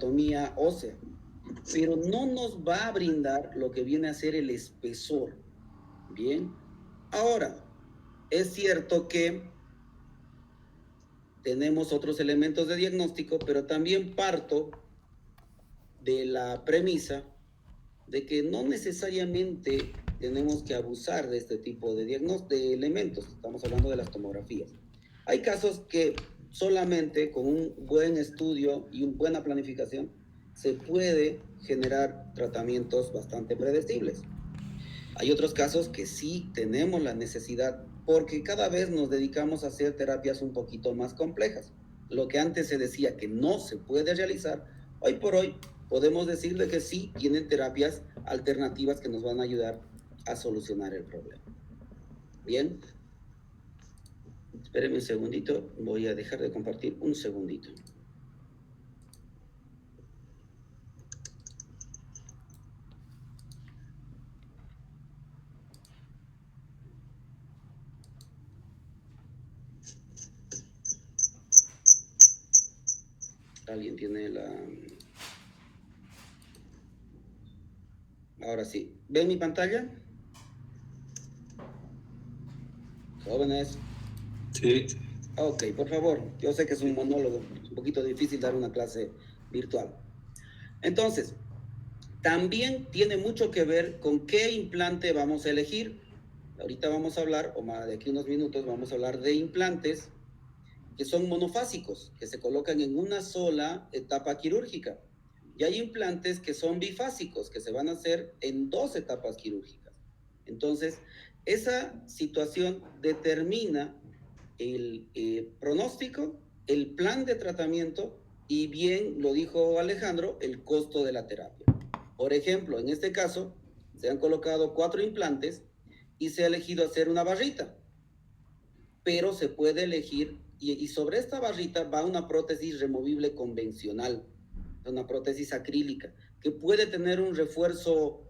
anatomía ósea, pero no nos va a brindar lo que viene a ser el espesor. Bien, ahora, es cierto que tenemos otros elementos de diagnóstico, pero también parto de la premisa de que no necesariamente tenemos que abusar de este tipo de de elementos. Estamos hablando de las tomografías. Hay casos que solamente con un buen estudio y una buena planificación se puede generar tratamientos bastante predecibles. Hay otros casos que sí tenemos la necesidad porque cada vez nos dedicamos a hacer terapias un poquito más complejas. Lo que antes se decía que no se puede realizar, hoy por hoy podemos decir de que sí tienen terapias alternativas que nos van a ayudar a solucionar el problema. Bien, espérenme un segundito, voy a dejar de compartir un segundito. ¿Alguien tiene la...? Ahora sí. ¿Ven mi pantalla? Jóvenes. Sí. Ok, por favor. Yo sé que es un monólogo, un poquito difícil dar una clase virtual. Entonces, también tiene mucho que ver con qué implante vamos a elegir. Ahorita vamos a hablar, o más de aquí unos minutos, vamos a hablar de implantes que son monofásicos, que se colocan en una sola etapa quirúrgica. Y hay implantes que son bifásicos, que se van a hacer en 2 etapas quirúrgicas. Entonces, esa situación determina el pronóstico, el plan de tratamiento y, bien lo dijo Alejandro, el costo de la terapia. Por ejemplo, en este caso, se han colocado 4 implantes y se ha elegido hacer una barrita, pero se puede elegir y sobre esta barrita va una prótesis removible convencional, una prótesis acrílica, que puede tener un refuerzo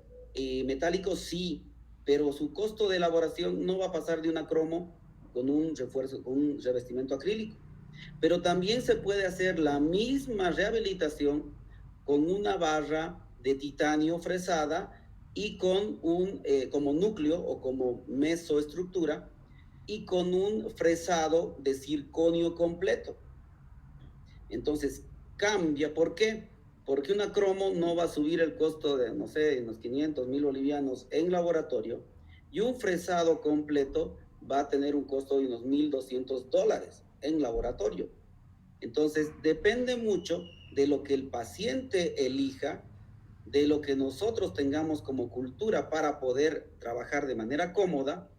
metálico, sí, pero su costo de elaboración no va a pasar de una cromo con un refuerzo, con un revestimiento acrílico. Pero también se puede hacer la misma rehabilitación con una barra de titanio fresada y con un como núcleo o como mesoestructura y con un fresado de circonio completo. Entonces, cambia. ¿Por qué? Porque una cromo no va a subir el costo de, no sé, unos 500, 1000 bolivianos en laboratorio, y un fresado completo va a tener un costo de unos $1200 en laboratorio. Entonces, depende mucho de lo que el paciente elija, de lo que nosotros tengamos como cultura para poder trabajar de manera cómoda,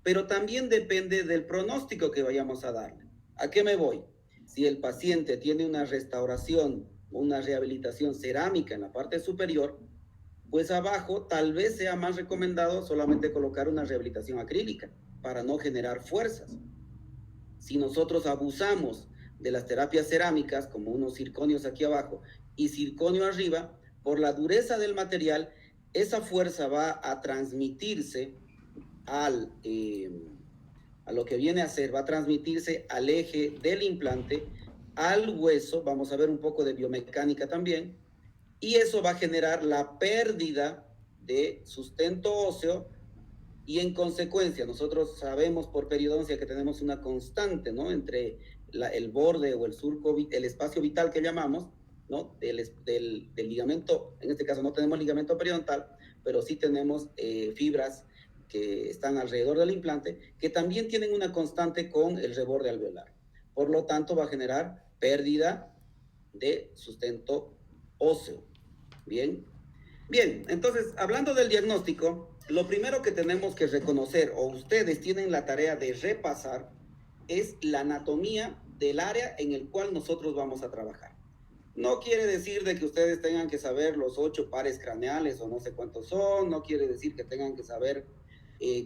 pero también depende del pronóstico que vayamos a darle. ¿A qué me voy? Si el paciente tiene una restauración, una rehabilitación cerámica en la parte superior, pues abajo tal vez sea más recomendado solamente colocar una rehabilitación acrílica para no generar fuerzas. Si nosotros abusamos de las terapias cerámicas, como unos circonios aquí abajo y circonio arriba, por la dureza del material, esa fuerza va a transmitirse a lo que viene a ser, va a transmitirse al eje del implante, al hueso, vamos a ver un poco de biomecánica también, y eso va a generar la pérdida de sustento óseo y en consecuencia nosotros sabemos por periodoncia que tenemos una constante, ¿no? Entre el borde o el surco, el espacio vital que llamamos, ¿no? Del ligamento, en este caso no tenemos ligamento periodontal, pero sí tenemos fibras que están alrededor del implante, que también tienen una constante con el reborde alveolar. Por lo tanto, va a generar pérdida de sustento óseo. Bien. Bien, entonces, hablando del diagnóstico, lo primero que tenemos que reconocer, o ustedes tienen la tarea de repasar, es la anatomía del área en el cual nosotros vamos a trabajar. No quiere decir de que ustedes tengan que saber los 8 pares craneales o no sé cuántos son, no quiere decir que tengan que saber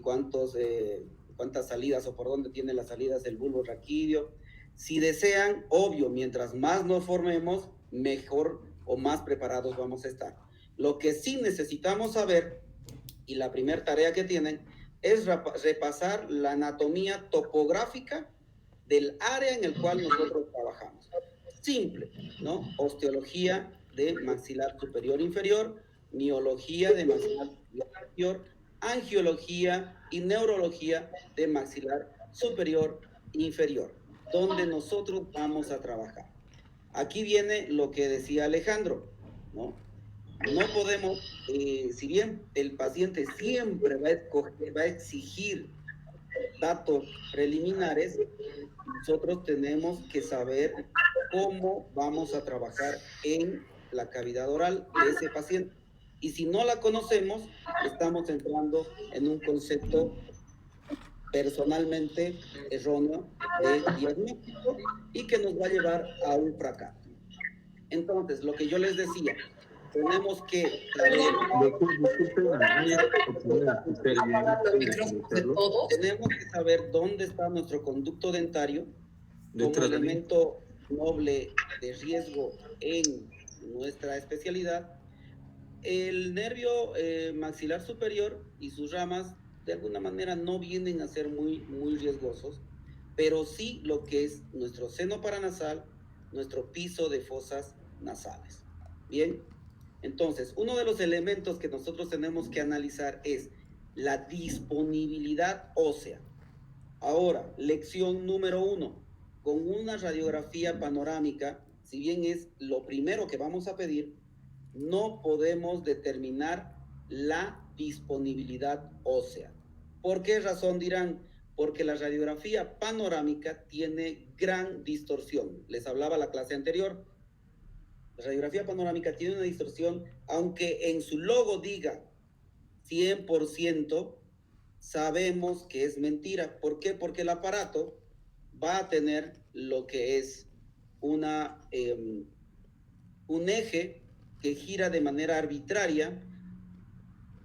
cuántas salidas o por dónde tiene las salidas el bulbo raquídeo. Si desean, obvio, mientras más nos formemos, mejor o más preparados vamos a estar. Lo que sí necesitamos saber, y la primera tarea que tienen, es repasar la anatomía topográfica del área en el cual nosotros trabajamos. Simple, ¿no? Osteología, de maxilar superior inferior, miología de maxilar superior inferior, angiología y neurología de maxilar superior inferior, donde nosotros vamos a trabajar. Aquí viene lo que decía Alejandro, ¿no? No podemos, si bien el paciente siempre va a exigir datos preliminares, nosotros tenemos que saber cómo vamos a trabajar en la cavidad oral de ese paciente. Y si no la conocemos, estamos entrando en un concepto personalmente erróneo de diagnóstico y que nos va a llevar a un fracaso. Entonces, lo que yo les decía, tenemos que saber, tenemos que saber dónde está nuestro conducto dentario como elemento noble de riesgo en nuestra especialidad. El nervio maxilar superior y sus ramas de alguna manera no vienen a ser muy riesgosos, pero sí lo que es nuestro seno paranasal, nuestro piso de fosas nasales. Bien, entonces uno de los elementos que nosotros tenemos que analizar es la disponibilidad ósea. Ahora, lección número 1, con una radiografía panorámica, si bien es lo primero que vamos a pedir, no podemos determinar la disponibilidad ósea. ¿Por qué razón dirán? Porque la radiografía panorámica tiene gran distorsión. Les hablaba la clase anterior. La radiografía panorámica tiene una distorsión, aunque en su logo diga 100%, sabemos que es mentira. ¿Por qué? Porque el aparato va a tener lo que es un eje que gira de manera arbitraria,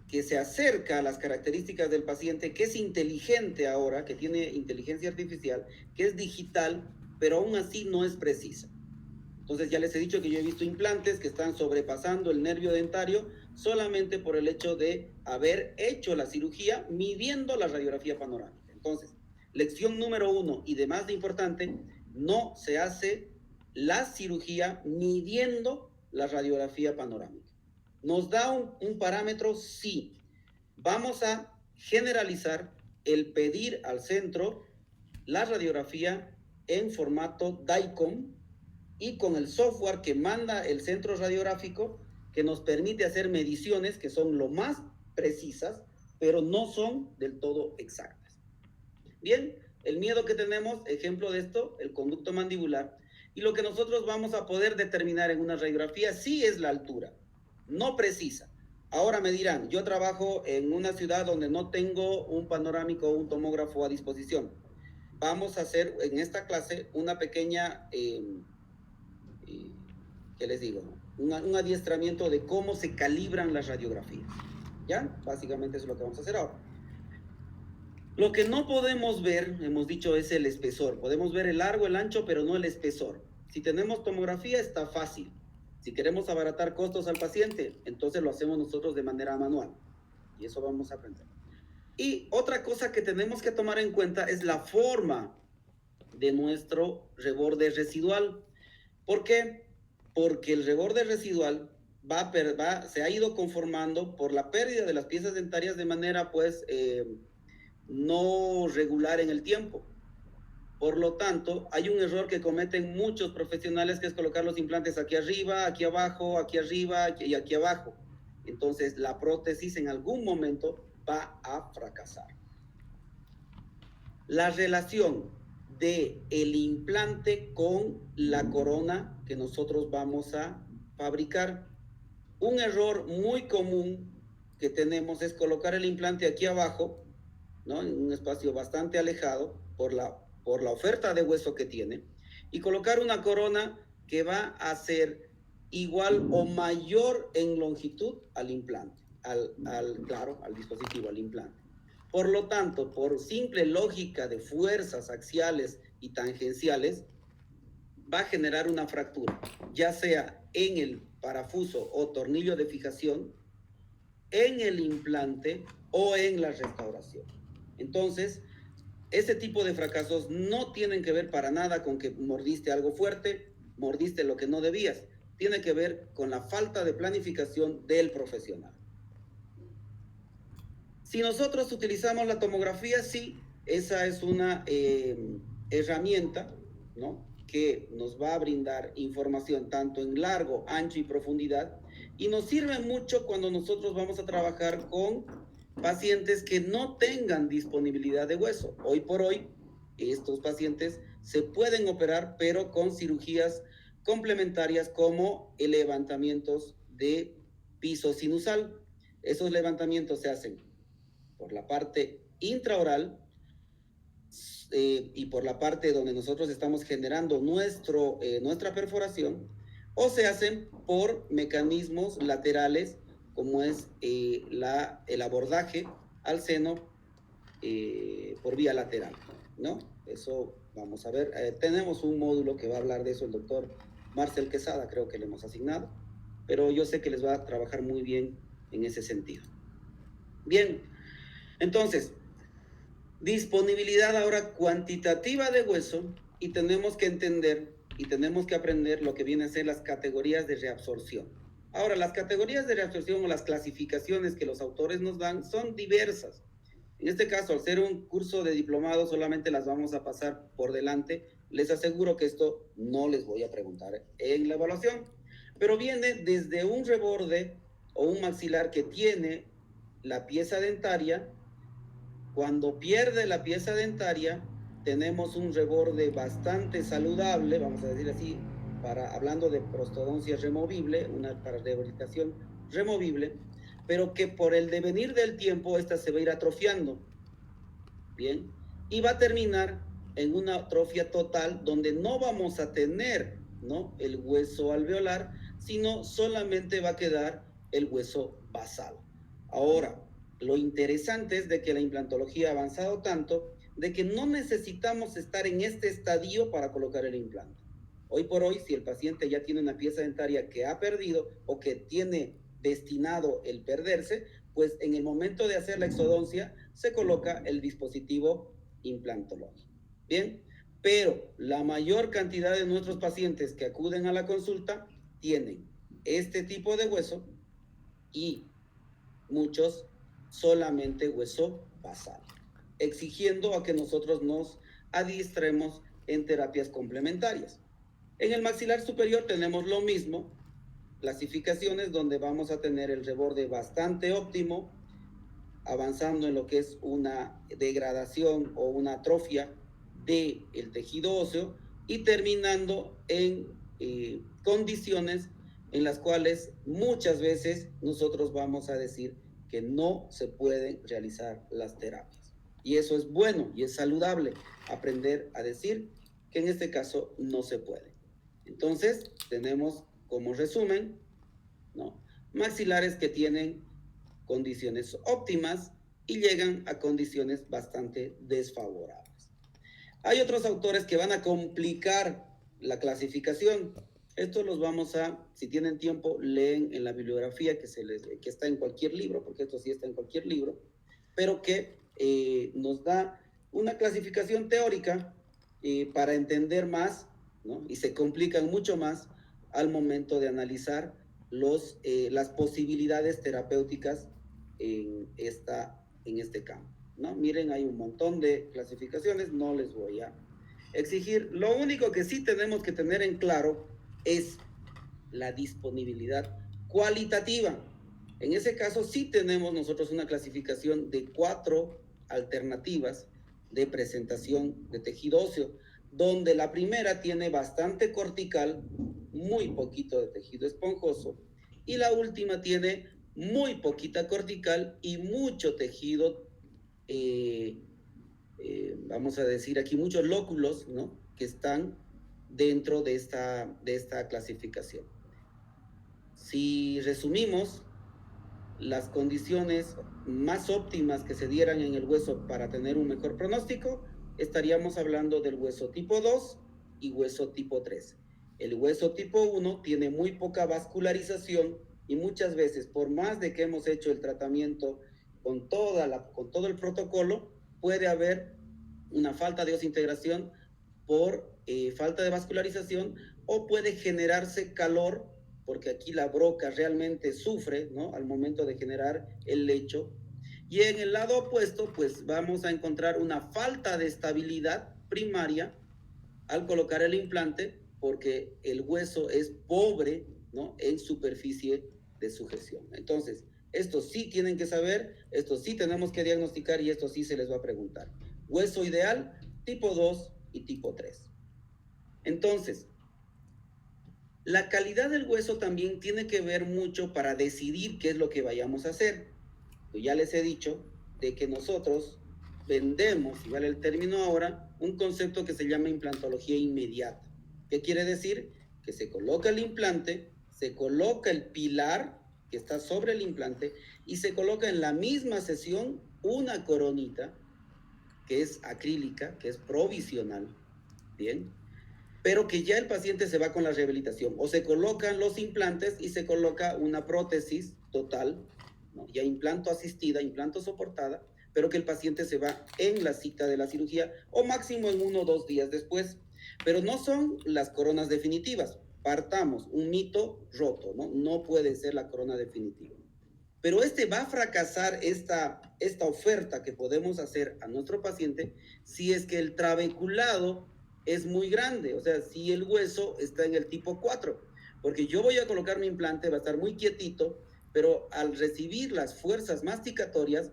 que se acerca a las características del paciente, que es inteligente ahora, que tiene inteligencia artificial, que es digital, pero aún así no es precisa. Entonces ya les he dicho que yo he visto implantes que están sobrepasando el nervio dentario solamente por el hecho de haber hecho la cirugía midiendo la radiografía panorámica. Entonces, lección número 1 y de más de importante, no se hace la cirugía midiendo la radiografía panorámica. ¿Nos da un parámetro? Sí. Vamos a generalizar el pedir al centro la radiografía en formato DICOM y con el software que manda el centro radiográfico, que nos permite hacer mediciones que son lo más precisas, pero no son del todo exactas. Bien, el miedo que tenemos, ejemplo de esto, el conducto mandibular, y lo que nosotros vamos a poder determinar en una radiografía sí es la altura, no precisa. Ahora me dirán, yo trabajo en una ciudad donde no tengo un panorámico o un tomógrafo a disposición. Vamos a hacer en esta clase una pequeña, ¿qué les digo? Un adiestramiento de cómo se calibran las radiografías. ¿Ya? Básicamente eso es lo que vamos a hacer ahora. Lo que no podemos ver, hemos dicho, es el espesor. Podemos ver el largo, el ancho, pero no el espesor. Si tenemos tomografía, está fácil. Si queremos abaratar costos al paciente, entonces lo hacemos nosotros de manera manual. Y eso vamos a aprender. Y otra cosa que tenemos que tomar en cuenta es la forma de nuestro reborde residual. ¿Por qué? Porque el reborde residual se ha ido conformando por la pérdida de las piezas dentarias de manera, pues, no regular en el tiempo. Por lo tanto, hay un error que cometen muchos profesionales, que es colocar los implantes aquí arriba, aquí abajo, aquí arriba y aquí abajo. Entonces, la prótesis en algún momento va a fracasar. La relación de el implante con la corona que nosotros vamos a fabricar. Un error muy común que tenemos es colocar el implante aquí abajo, ¿no? En un espacio bastante alejado por la oferta de hueso que tiene, y colocar una corona que va a ser igual o mayor en longitud al implante, al dispositivo, al implante. Por lo tanto, por simple lógica de fuerzas axiales y tangenciales, va a generar una fractura, ya sea en el parafuso o tornillo de fijación, en el implante o en la restauración. Entonces, ese tipo de fracasos no tienen que ver para nada con que mordiste algo fuerte, mordiste lo que no debías. tiene que ver con la falta de planificación del profesional. Si nosotros utilizamos la tomografía, sí, esa es una herramienta, ¿no?, que nos va a brindar información tanto en largo, ancho y profundidad, y nos sirve mucho cuando nosotros vamos a trabajar con pacientes que no tengan disponibilidad de hueso. Hoy por hoy, estos pacientes se pueden operar, pero con cirugías complementarias como levantamientos de piso sinusal. Esos levantamientos se hacen por la parte intraoral y por la parte donde nosotros estamos generando nuestra perforación, o se hacen por mecanismos laterales como es el abordaje al seno por vía lateral, ¿no? Eso vamos a ver. Tenemos un módulo que va a hablar de eso el doctor Marcel Quesada, creo que le hemos asignado, pero yo sé que les va a trabajar muy bien en ese sentido. Bien, entonces, disponibilidad ahora cuantitativa de hueso, y tenemos que entender y tenemos que aprender lo que vienen a ser las categorías de reabsorción. Ahora, las categorías de reabsorción o las clasificaciones que los autores nos dan son diversas. En este caso, al ser un curso de diplomado, solamente las vamos a pasar por delante. Les aseguro que esto no les voy a preguntar en la evaluación, pero viene desde un reborde o un maxilar que tiene la pieza dentaria. Cuando pierde la pieza dentaria, tenemos un reborde bastante saludable, vamos a decir así, hablando de prostodoncia removible, una para rehabilitación removible, pero que por el devenir del tiempo esta se va a ir atrofiando, ¿bien? Y va a terminar en una atrofia total donde no vamos a tener, ¿no?, el hueso alveolar, sino solamente va a quedar el hueso basal. Ahora, lo interesante es de que la implantología ha avanzado tanto de que no necesitamos estar en este estadio para colocar el implante. Hoy por hoy, si el paciente ya tiene una pieza dentaria que ha perdido o que tiene destinado el perderse, pues en el momento de hacer la exodoncia se coloca el dispositivo implantológico. Bien, pero la mayor cantidad de nuestros pacientes que acuden a la consulta tienen este tipo de hueso y muchos solamente hueso basal, exigiendo a que nosotros nos adiestremos en terapias complementarias. En el maxilar superior tenemos lo mismo, clasificaciones donde vamos a tener el reborde bastante óptimo, avanzando en lo que es una degradación o una atrofia del tejido óseo, y terminando en condiciones en las cuales muchas veces nosotros vamos a decir que no se pueden realizar las terapias. Y eso es bueno y es saludable, aprender a decir que en este caso no se puede. Entonces, tenemos como resumen, ¿no?, maxilares que tienen condiciones óptimas y llegan a condiciones bastante desfavorables. Hay otros autores que van a complicar la clasificación. Estos los vamos a, si tienen tiempo, leen en la bibliografía que está en cualquier libro, porque esto sí está en cualquier libro, pero que nos da una clasificación teórica para entender más, ¿no?, y se complican mucho más al momento de analizar las posibilidades terapéuticas en este campo, ¿no? Miren, hay un montón de clasificaciones, no les voy a exigir. Lo único que sí tenemos que tener en claro es la disponibilidad cualitativa. En ese caso sí tenemos nosotros una clasificación de 4 alternativas de presentación de tejido óseo, donde la primera tiene bastante cortical, muy poquito de tejido esponjoso, y la última tiene muy poquita cortical y mucho tejido, vamos a decir aquí, muchos lóculos, ¿no?, que están dentro de esta clasificación. Si resumimos, las condiciones más óptimas que se dieran en el hueso para tener un mejor pronóstico, estaríamos hablando del hueso tipo 2 y hueso tipo 3. El hueso tipo 1 tiene muy poca vascularización y muchas veces, por más de que hemos hecho el tratamiento con todo el protocolo, puede haber una falta de osintegración por falta de vascularización, o puede generarse calor porque aquí la broca realmente sufre, ¿no?, al momento de generar el lecho. Y en el lado opuesto, pues vamos a encontrar una falta de estabilidad primaria al colocar el implante, porque el hueso es pobre, ¿no?, en superficie de sujeción. Entonces, esto sí tienen que saber, esto sí tenemos que diagnosticar y esto sí se les va a preguntar. Hueso ideal, tipo 2 y tipo 3. Entonces, la calidad del hueso también tiene que ver mucho para decidir qué es lo que vayamos a hacer. Yo ya les he dicho de que nosotros vendemos, si vale el término ahora, un concepto que se llama implantología inmediata. ¿Qué quiere decir? Que se coloca el implante, se coloca el pilar que está sobre el implante y se coloca en la misma sesión una coronita que es acrílica, que es provisional, ¿bien?, pero que ya el paciente se va con la rehabilitación, o se colocan los implantes y se coloca una prótesis total, ¿no?, ya implanto asistida, implanto soportada, pero que el paciente se va en la cita de la cirugía o máximo en 1 o 2 días después. Pero no son las coronas definitivas. Partamos, un mito roto, ¿no? No puede ser la corona definitiva. Pero va a fracasar esta oferta que podemos hacer a nuestro paciente si es que el trabeculado es muy grande, o sea, si el hueso está en el tipo 4, porque yo voy a colocar mi implante, va a estar muy quietito, pero al recibir las fuerzas masticatorias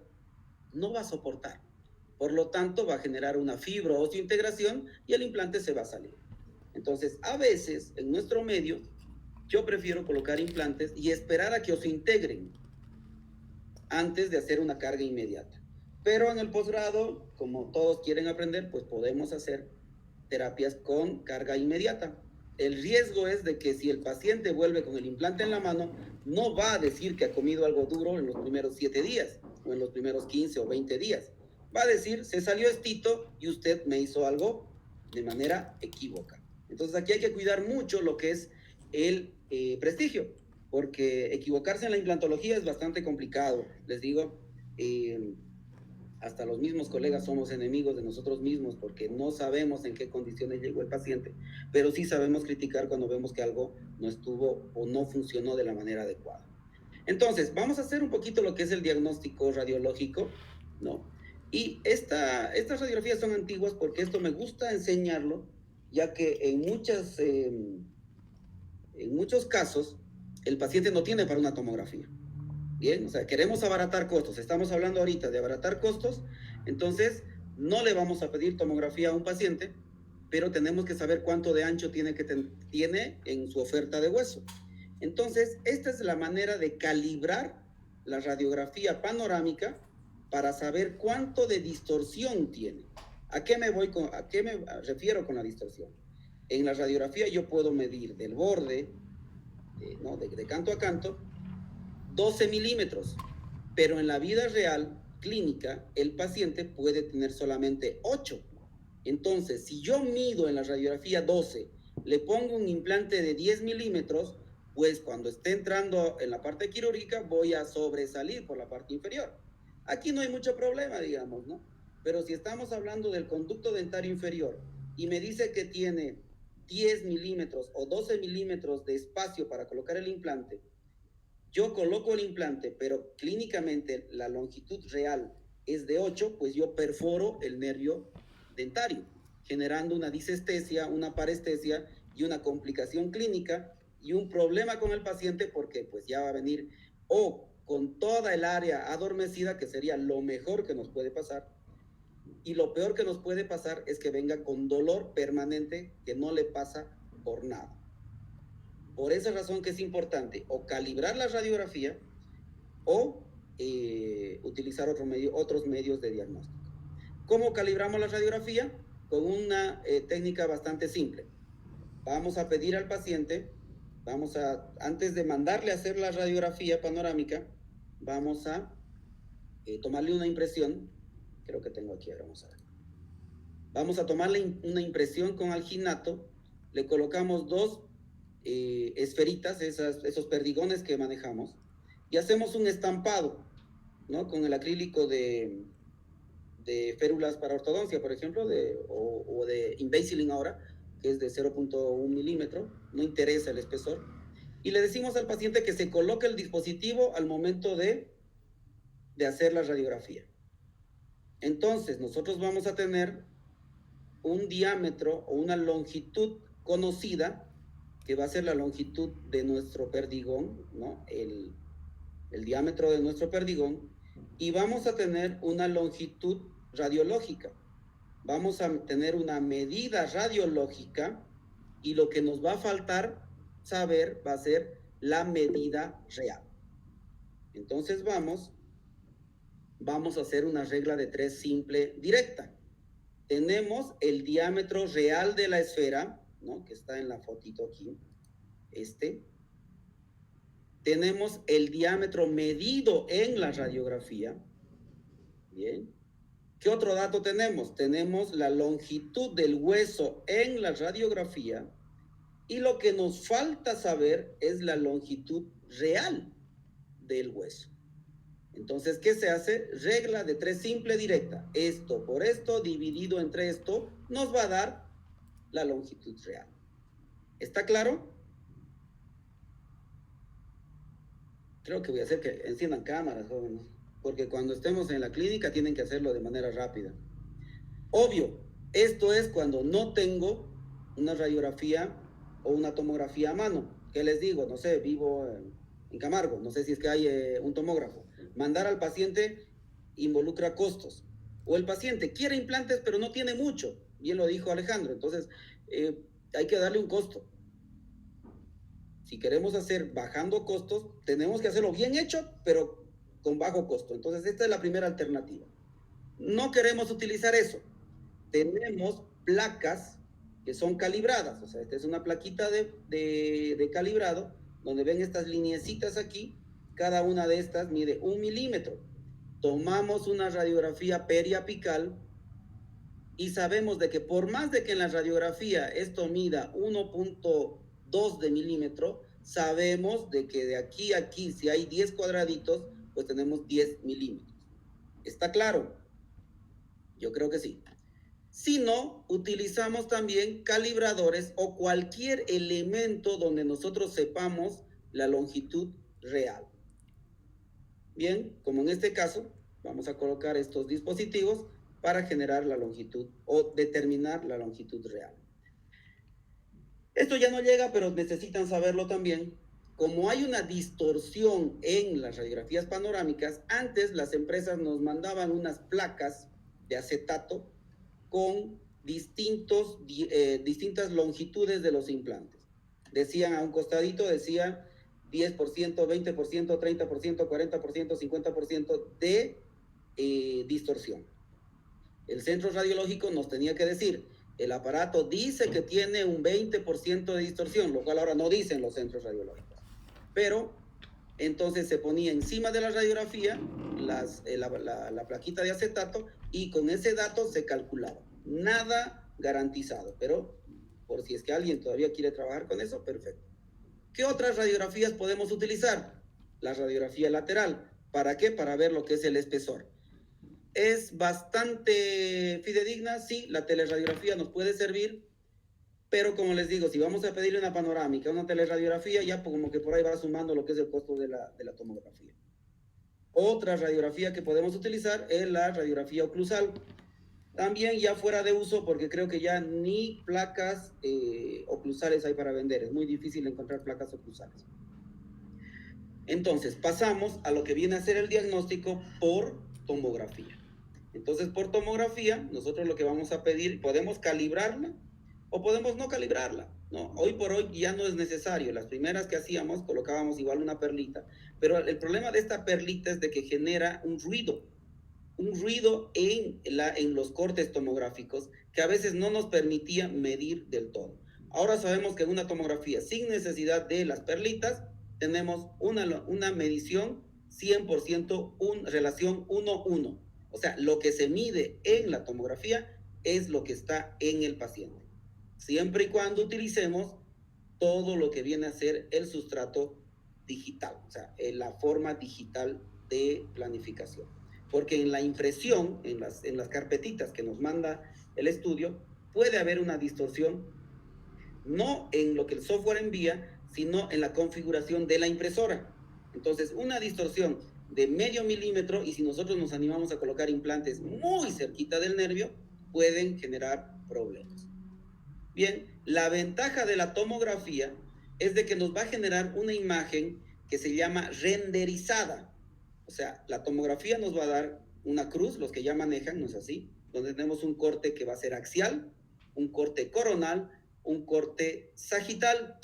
no va a soportar. Por lo tanto, va a generar una fibro osteointegración y el implante se va a salir. Entonces, a veces, en nuestro medio, yo prefiero colocar implantes y esperar a que osteointegren antes de hacer una carga inmediata. Pero en el posgrado, como todos quieren aprender, pues podemos hacer terapias con carga inmediata. El riesgo es de que si el paciente vuelve con el implante en la mano, no va a decir que ha comido algo duro en los primeros 7 días o en los primeros 15 o 20 días. Va a decir, se salió estito y usted me hizo algo de manera equívoca. Entonces aquí hay que cuidar mucho lo que es el prestigio, porque equivocarse en la implantología es bastante complicado. Les digo, hasta los mismos colegas somos enemigos de nosotros mismos porque no sabemos en qué condiciones llegó el paciente, pero sí sabemos criticar cuando vemos que algo no estuvo o no funcionó de la manera adecuada. Entonces, vamos a hacer un poquito lo que es el diagnóstico radiológico, ¿no? Y estas radiografías son antiguas porque esto me gusta enseñarlo, ya que en muchos casos el paciente no tiene para una tomografía. Bien, o sea, queremos abaratar costos. Estamos hablando ahorita de abaratar costos, entonces no le vamos a pedir tomografía a un paciente, pero tenemos que saber cuánto de ancho tiene en su oferta de hueso. Entonces, esta es la manera de calibrar la radiografía panorámica para saber cuánto de distorsión tiene. ¿A qué me refiero con la distorsión? En la radiografía yo puedo medir del borde, ¿no?, de canto a canto, 12 milímetros, pero en la vida real, clínica, el paciente puede tener solamente 8. Entonces, si yo mido en la radiografía 12, le pongo un implante de 10 milímetros, pues cuando esté entrando en la parte quirúrgica voy a sobresalir por la parte inferior. Aquí no hay mucho problema, digamos, ¿no? Pero si estamos hablando del conducto dentario inferior y me dice que tiene 10 milímetros o 12 milímetros de espacio para colocar el implante, yo coloco el implante, pero clínicamente la longitud real es de 8, pues yo perforo el nervio dentario, generando una disestesia, una parestesia y una complicación clínica y un problema con el paciente porque pues ya va a venir o con toda el área adormecida, que sería lo mejor que nos puede pasar, y lo peor que nos puede pasar es que venga con dolor permanente que no le pasa por nada. Por esa razón que es importante o calibrar la radiografía o utilizar otros medios de diagnóstico. ¿Cómo calibramos la radiografía? Con una técnica bastante simple. Vamos a pedir al paciente, antes de mandarle a hacer la radiografía panorámica, vamos a tomarle una impresión. Creo que tengo aquí, vamos a ver. Vamos a tomarle una impresión con alginato, le colocamos 2 esferitas, esos perdigones que manejamos, y hacemos un estampado, ¿no?, con el acrílico de férulas para ortodoncia, por ejemplo, o de Invisalign ahora, que es de 0.1 milímetro, no interesa el espesor, y le decimos al paciente que se coloque el dispositivo al momento de hacer la radiografía. Entonces, nosotros vamos a tener un diámetro o una longitud conocida, que va a ser la longitud de nuestro perdigón, ¿no? El diámetro de nuestro perdigón, y vamos a tener una longitud radiológica. Vamos a tener una medida radiológica y lo que nos va a faltar saber va a ser la medida real. Entonces vamos a hacer una regla de 3 simple directa. Tenemos el diámetro real de la esfera, ¿no? Que está en la fotito aquí, Tenemos el diámetro medido en la radiografía. Bien. ¿Qué otro dato tenemos? Tenemos la longitud del hueso en la radiografía y lo que nos falta saber es la longitud real del hueso. Entonces, ¿qué se hace? Regla de 3 simple directa. Esto por esto dividido entre esto nos va a dar la longitud real. ¿Está claro? Creo que voy a hacer que enciendan cámaras, jóvenes, porque cuando estemos en la clínica tienen que hacerlo de manera rápida. Obvio, esto es cuando no tengo una radiografía o una tomografía a mano. ¿Qué les digo? No sé, vivo en Camargo, no sé si es que hay un tomógrafo. Mandar al paciente involucra costos. O el paciente quiere implantes pero no tiene mucho, bien lo dijo Alejandro, entonces hay que darle un costo. Si queremos hacer bajando costos, tenemos que hacerlo bien hecho, pero con bajo costo. Entonces, esta es la primera alternativa. No queremos utilizar eso. Tenemos placas que son calibradas. O sea, esta es una plaquita de calibrado, donde ven estas lineecitas aquí. Cada una de estas mide 1 milímetro. Tomamos una radiografía periapical y sabemos de que por más de que en la radiografía esto mida 1.2 de milímetro, sabemos de que de aquí a aquí, si hay 10 cuadraditos, pues tenemos 10 milímetros. ¿Está claro? Yo creo que sí. Si no, utilizamos también calibradores o cualquier elemento donde nosotros sepamos la longitud real. Bien, como en este caso, vamos a colocar estos dispositivos para generar la longitud o determinar la longitud real. Esto ya no llega, pero necesitan saberlo también. Como hay una distorsión en las radiografías panorámicas, antes las empresas nos mandaban unas placas de acetato con distintas longitudes de los implantes. Decían a un costadito, decía 10%, 20%, 30%, 40%, 50% de distorsión. El centro radiológico nos tenía que decir, el aparato dice que tiene un 20% de distorsión, lo cual ahora no dicen los centros radiológicos. Pero entonces se ponía encima de la radiografía la plaquita de acetato y con ese dato se calculaba. Nada garantizado, pero por si es que alguien todavía quiere trabajar con eso, perfecto. ¿Qué otras radiografías podemos utilizar? La radiografía lateral. ¿Para qué? Para ver lo que es el espesor. Es bastante fidedigna, sí, la teleradiografía nos puede servir, pero como les digo, si vamos a pedirle una panorámica, una teleradiografía, ya como que por ahí va sumando lo que es el costo de la tomografía. Otra radiografía que podemos utilizar es la radiografía oclusal. También ya fuera de uso, porque creo que ya ni placas oclusales hay para vender. Es muy difícil encontrar placas oclusales. Entonces, pasamos a lo que viene a ser el diagnóstico por tomografía. Entonces, por tomografía, nosotros lo que vamos a pedir, podemos calibrarla o podemos no calibrarla, ¿no? Hoy por hoy ya no es necesario. Las primeras que hacíamos, colocábamos igual una perlita, pero el problema de esta perlita es de que genera un ruido en los cortes tomográficos que a veces no nos permitía medir del todo. Ahora sabemos que en una tomografía sin necesidad de las perlitas tenemos una medición 100% relación 1:1. O sea, lo que se mide en la tomografía es lo que está en el paciente. Siempre y cuando utilicemos todo lo que viene a ser el sustrato digital, o sea, la forma digital de planificación. Porque en la impresión, en las carpetitas que nos manda el estudio, puede haber una distorsión, no en lo que el software envía, sino en la configuración de la impresora. Entonces, una distorsión de medio milímetro, y si nosotros nos animamos a colocar implantes muy cerquita del nervio, pueden generar problemas. Bien, la ventaja de la tomografía es de que nos va a generar una imagen que se llama renderizada. O sea, la tomografía nos va a dar una cruz, los que ya manejan, ¿no es así? Donde tenemos un corte que va a ser axial, un corte coronal, un corte sagital.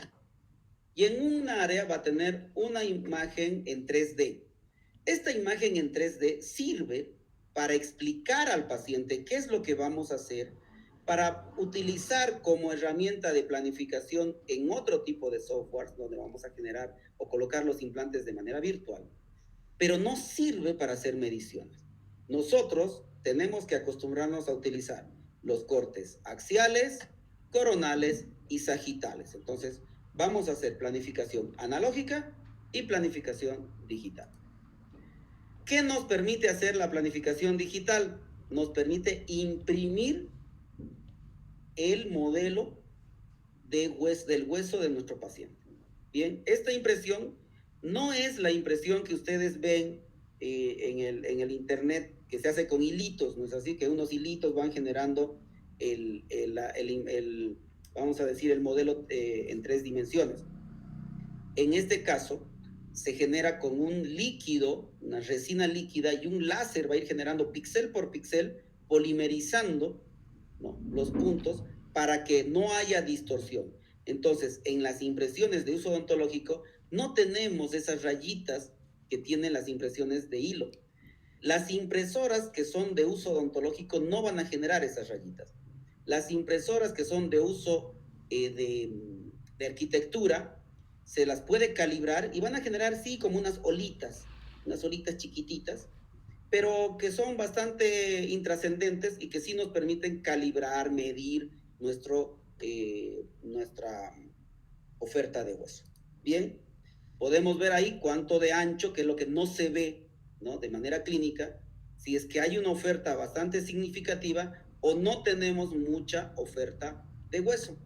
Y en un área va a tener una imagen en 3D. Esta imagen en 3D sirve para explicar al paciente qué es lo que vamos a hacer, para utilizar como herramienta de planificación en otro tipo de software donde vamos a generar o colocar los implantes de manera virtual, pero no sirve para hacer mediciones. Nosotros tenemos que acostumbrarnos a utilizar los cortes axiales, coronales y sagitales. Entonces, vamos a hacer planificación analógica y planificación digital. ¿Qué nos permite hacer la planificación digital? Nos permite imprimir el modelo del hueso de nuestro paciente. Bien, esta impresión no es la impresión que ustedes ven en el internet, que se hace con hilitos, ¿no es así? Que unos hilitos van generando vamos a decir, el modelo en 3 dimensiones. En este caso, se genera con un líquido, una resina líquida, y un láser va a ir generando píxel por píxel, polimerizando, ¿no?, los puntos para que no haya distorsión. Entonces, en las impresiones de uso odontológico no tenemos esas rayitas que tienen las impresiones de hilo. Las impresoras que son de uso odontológico no van a generar esas rayitas. Las impresoras que son de uso de arquitectura se las puede calibrar y van a generar, sí, como unas olitas chiquititas, pero que son bastante intrascendentes y que sí nos permiten calibrar, medir nuestra oferta de hueso. Bien, podemos ver ahí cuánto de ancho, que es lo que no se ve, ¿no?, de manera clínica, si es que hay una oferta bastante significativa o no tenemos mucha oferta de hueso.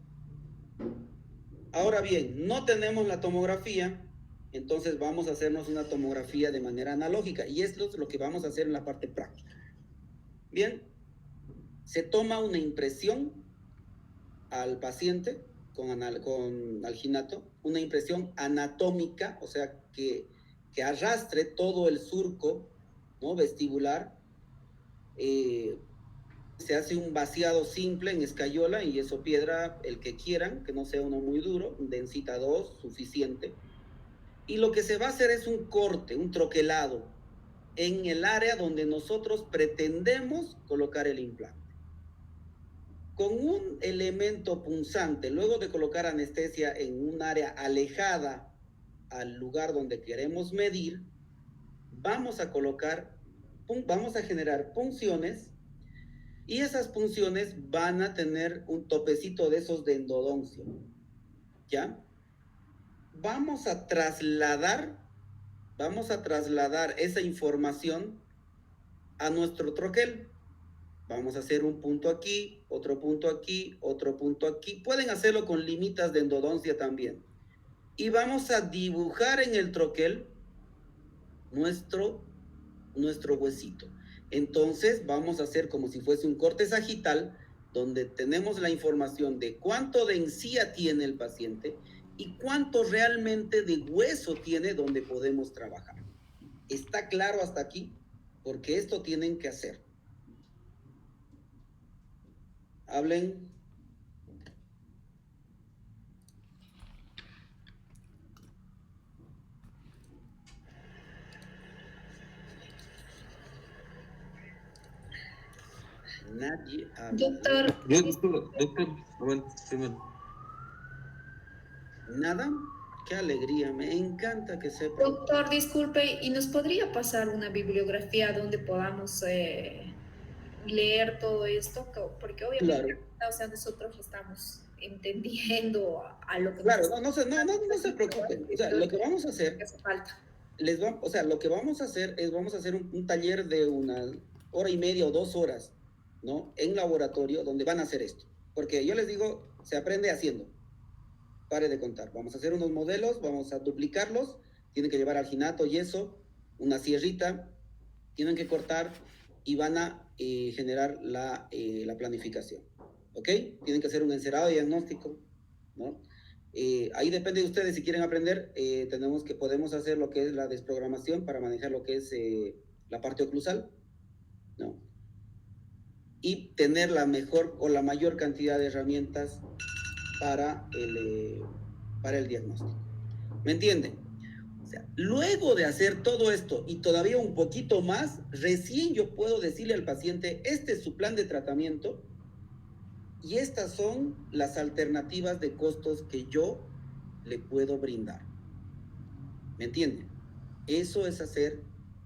Ahora bien, no tenemos la tomografía, entonces vamos a hacernos una tomografía de manera analógica, y esto es lo que vamos a hacer en la parte práctica. Bien, se toma una impresión al paciente con alginato, una impresión anatómica, o sea, que arrastre todo el surco, ¿no?, vestibular. Se hace un vaciado simple en escayola y eso piedra, el que quieran, que no sea uno muy duro, densita 2, suficiente. Y lo que se va a hacer es un corte, un troquelado, en el área donde nosotros pretendemos colocar el implante. Con un elemento punzante, luego de colocar anestesia en un área alejada al lugar donde queremos medir, vamos a generar punciones, y esas punciones van a tener un topecito de esos de endodoncia, ¿ya? Vamos a trasladar esa información a nuestro troquel. Vamos a hacer un punto aquí, otro punto aquí, otro punto aquí. Pueden hacerlo con limitas de endodoncia también. Y vamos a dibujar en el troquel nuestro huesito. Entonces vamos a hacer como si fuese un corte sagital, donde tenemos la información de cuánto de encía tiene el paciente y cuánto realmente de hueso tiene donde podemos trabajar. ¿Está claro hasta aquí? Porque esto tienen que hacer. Hablen. Nadie habla. Doctor, ¿Nada? Qué alegría, me encanta que sepa. Doctor, disculpe, ¿y nos podría pasar una bibliografía donde podamos leer todo esto? Porque obviamente, claro, o sea, nosotros estamos entendiendo a lo que... Claro, no se preocupen. O sea, lo que vamos a hacer... Hace falta. Lo que vamos a hacer es, vamos a hacer un taller de 1 hora y media o 2 horas, ¿no?, en laboratorio, donde van a hacer esto. Porque yo les digo, se aprende haciendo. pare de contar. Vamos a hacer unos modelos, vamos a duplicarlos, tienen que llevar alginato, yeso, una sierrita, tienen que cortar y van a generar la planificación, ¿ok? Tienen que hacer un encerado de diagnóstico, ¿no? Ahí depende de ustedes si quieren aprender, podemos hacer lo que es la desprogramación para manejar lo que es la parte oclusal, ¿no? Y tener la mejor o la mayor cantidad de herramientas para el diagnóstico. ¿Me entienden? O sea, luego de hacer todo esto y todavía un poquito más, recién yo puedo decirle al paciente, este es su plan de tratamiento y estas son las alternativas de costos que yo le puedo brindar. ¿Me entienden? Eso es hacer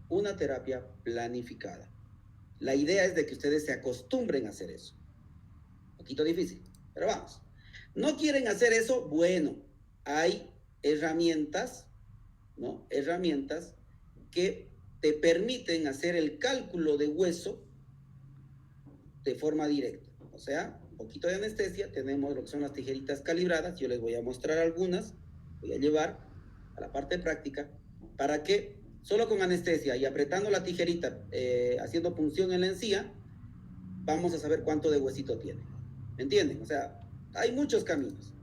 una terapia planificada. La idea es de que ustedes se acostumbren a hacer eso. Un poquito difícil, pero vamos. ¿No quieren hacer eso? Bueno, hay herramientas, ¿no? Herramientas que te permiten hacer el cálculo de hueso de forma directa. O sea, un poquito de anestesia, tenemos lo que son las tijeritas calibradas, yo les voy a mostrar algunas, voy a llevar a la parte práctica, para que solo con anestesia y apretando la tijerita, haciendo punción en la encía, vamos a saber cuánto de huesito tiene. ¿Me entienden? O sea, hay muchos caminos.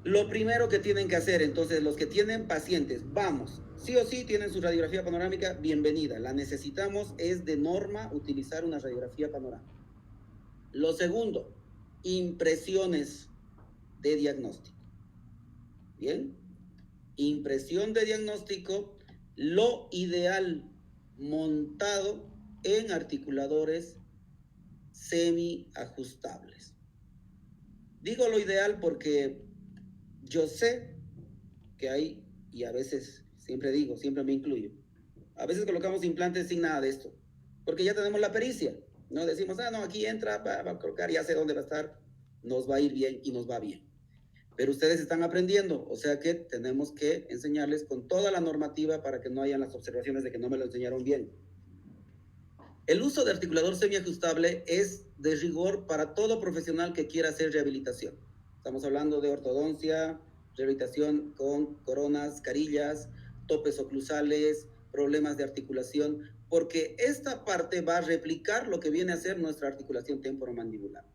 Lo primero que tienen que hacer, entonces, los que tienen pacientes, vamos, sí o sí tienen su radiografía panorámica, bienvenida. La necesitamos, es de norma utilizar una radiografía panorámica. Lo segundo, impresiones de diagnóstico. Bien, impresión de diagnóstico, lo ideal montado en articuladores semi-ajustables. Digo lo ideal porque yo sé que hay, y a veces, siempre digo, siempre me incluyo, a veces colocamos implantes sin nada de esto, porque ya tenemos la pericia, ¿no? Decimos, no, aquí entra, va a colocar, ya sé dónde va a estar, nos va a ir bien y nos va bien. Pero ustedes están aprendiendo, o sea que tenemos que enseñarles con toda la normativa para que no hayan las observaciones de que no me lo enseñaron bien. El uso de articulador semiajustable es de rigor para todo profesional que quiera hacer rehabilitación. Estamos hablando de ortodoncia, rehabilitación con coronas, carillas, topes oclusales, problemas de articulación, porque esta parte va a replicar lo que viene a ser nuestra articulación temporomandibular.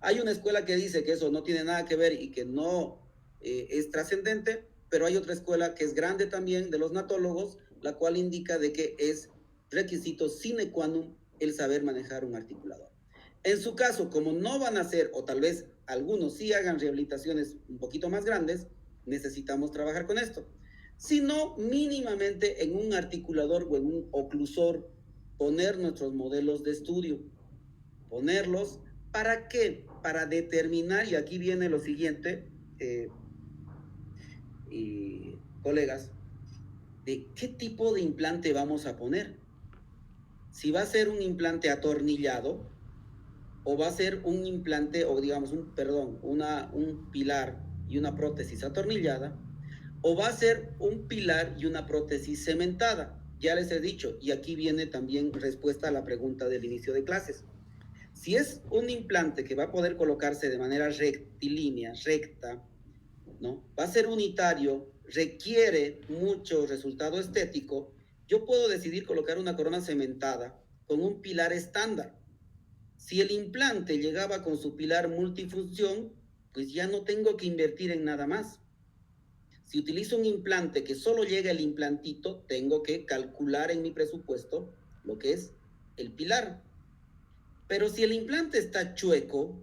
Hay una escuela que dice que eso no tiene nada que ver y que no es trascendente, pero hay otra escuela que es grande también de los natólogos, la cual indica de que es requisito sine qua non el saber manejar un articulador. En su caso, como no van a hacer, o tal vez algunos sí hagan rehabilitaciones un poquito más grandes, necesitamos trabajar con esto. Si no, mínimamente en un articulador o en un oclusor, poner nuestros modelos de estudio. Ponerlos, ¿para qué? Para determinar, y aquí viene lo siguiente, colegas, de qué tipo de implante vamos a poner. Si va a ser un implante atornillado o va a ser un implante, o digamos, un pilar y una prótesis atornillada, o va a ser un pilar y una prótesis cementada. Ya les he dicho, y aquí viene también respuesta a la pregunta del inicio de clases. Si es un implante que va a poder colocarse de manera rectilínea, recta, ¿no? Va a ser unitario, requiere mucho resultado estético, yo puedo decidir colocar una corona cementada con un pilar estándar. Si el implante llegaba con su pilar multifunción, pues ya no tengo que invertir en nada más. Si utilizo un implante que solo llega el implantito, tengo que calcular en mi presupuesto lo que es el pilar. Pero si el implante está chueco,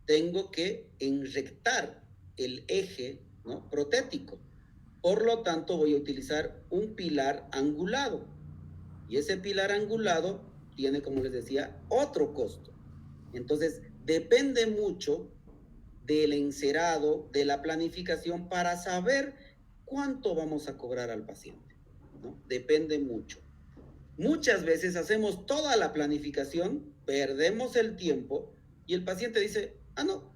tengo que enrectar el eje, ¿no?, protético. Por lo tanto, voy a utilizar un pilar angulado. Y ese pilar angulado tiene, como les decía, otro costo. Entonces, depende mucho del encerado, de la planificación, para saber cuánto vamos a cobrar al paciente, ¿no? Depende mucho. Muchas veces hacemos toda la planificación, perdemos el tiempo y el paciente dice, no,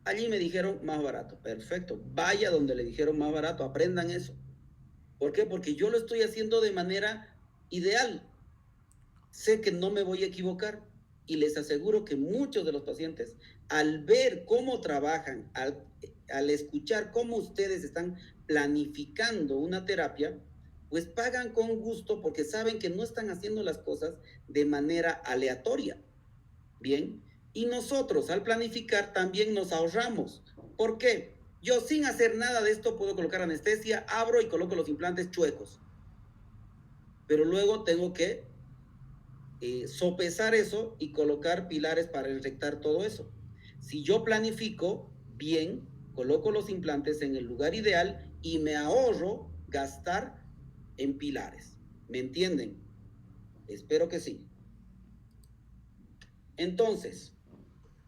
allí me dijeron más barato. Perfecto, vaya donde le dijeron más barato, aprendan eso. ¿Por qué? Porque yo lo estoy haciendo de manera ideal. Sé que no me voy a equivocar y les aseguro que muchos de los pacientes al ver cómo trabajan, al escuchar cómo ustedes están planificando una terapia, pues pagan con gusto porque saben que no están haciendo las cosas de manera aleatoria. Bien, y nosotros al planificar también nos ahorramos. ¿Por qué? Yo sin hacer nada de esto puedo colocar anestesia, abro y coloco los implantes chuecos. Pero luego tengo que sopesar eso y colocar pilares para inyectar todo eso. Si yo planifico bien, coloco los implantes en el lugar ideal y me ahorro gastar en pilares. ¿Me entienden? Espero que sí. Entonces,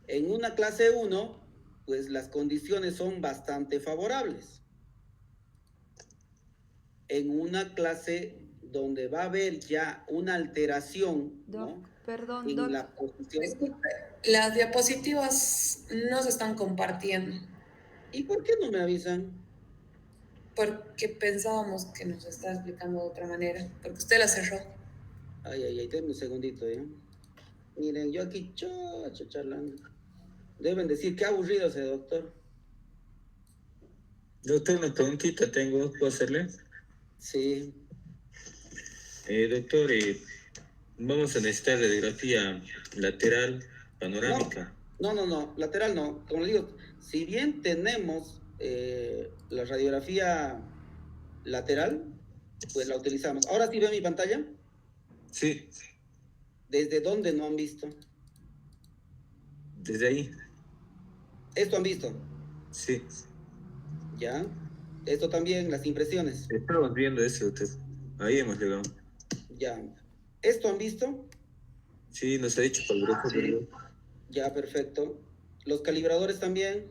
en una clase 1, pues las condiciones son bastante favorables. En una clase donde va a haber ya una alteración, Doc, ¿no? Perdón, en Doc. la posición. Disculpe, las diapositivas no se están compartiendo ¿Y por qué no me avisan? porque pensábamos que nos estaba explicando de otra manera, porque usted la cerró. Ay, denme un segundito, ¿ya? Miren, yo aquí charlando. Deben decir, qué aburrido ese doctor. Doctor, una preguntita tengo, ¿puedo hacerle? Sí. Doctor, vamos a necesitar radiografía lateral panorámica. No, lateral no. Como le digo, si bien tenemos la radiografía lateral, pues la utilizamos. Ahora sí ve mi pantalla. Sí, ¿Desde dónde no han visto? desde ahí. Esto han visto, Sí, ¿ya? Esto también, las impresiones, estamos viendo eso, doctor. Ahí hemos llegado. ¿ya? ¿Esto han visto? Sí, nos ha dicho para el grupo, pero Ya, perfecto. ¿Los calibradores también?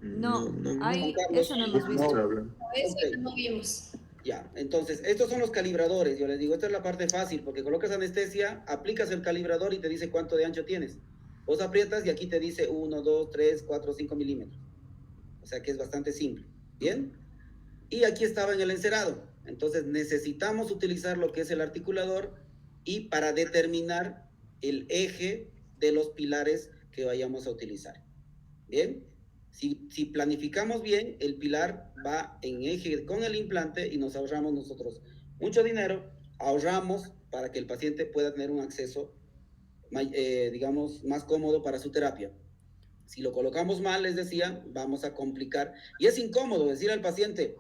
No. no. Ahí, Juan Carlos, eso no hemos visto. hablan. Eso Ok. no vimos. Ya, entonces, estos son los calibradores. Yo les digo, esta es la parte fácil, porque colocas anestesia, aplicas el calibrador y te dice cuánto de ancho tienes. Vos aprietas y aquí te dice 1, 2, 3, 4, 5 milímetros. O sea que es bastante simple. ¿Bien? Y aquí estaba en el encerado. Entonces necesitamos utilizar lo que es el articulador y para determinar el eje de los pilares que vayamos a utilizar. ¿Bien? Si planificamos bien, el pilar va en eje con el implante y nos ahorramos nosotros mucho dinero, ahorramos para que el paciente pueda tener un acceso, digamos, más cómodo para su terapia. Si lo colocamos mal, les decía, vamos a complicar. Y es incómodo decir al paciente,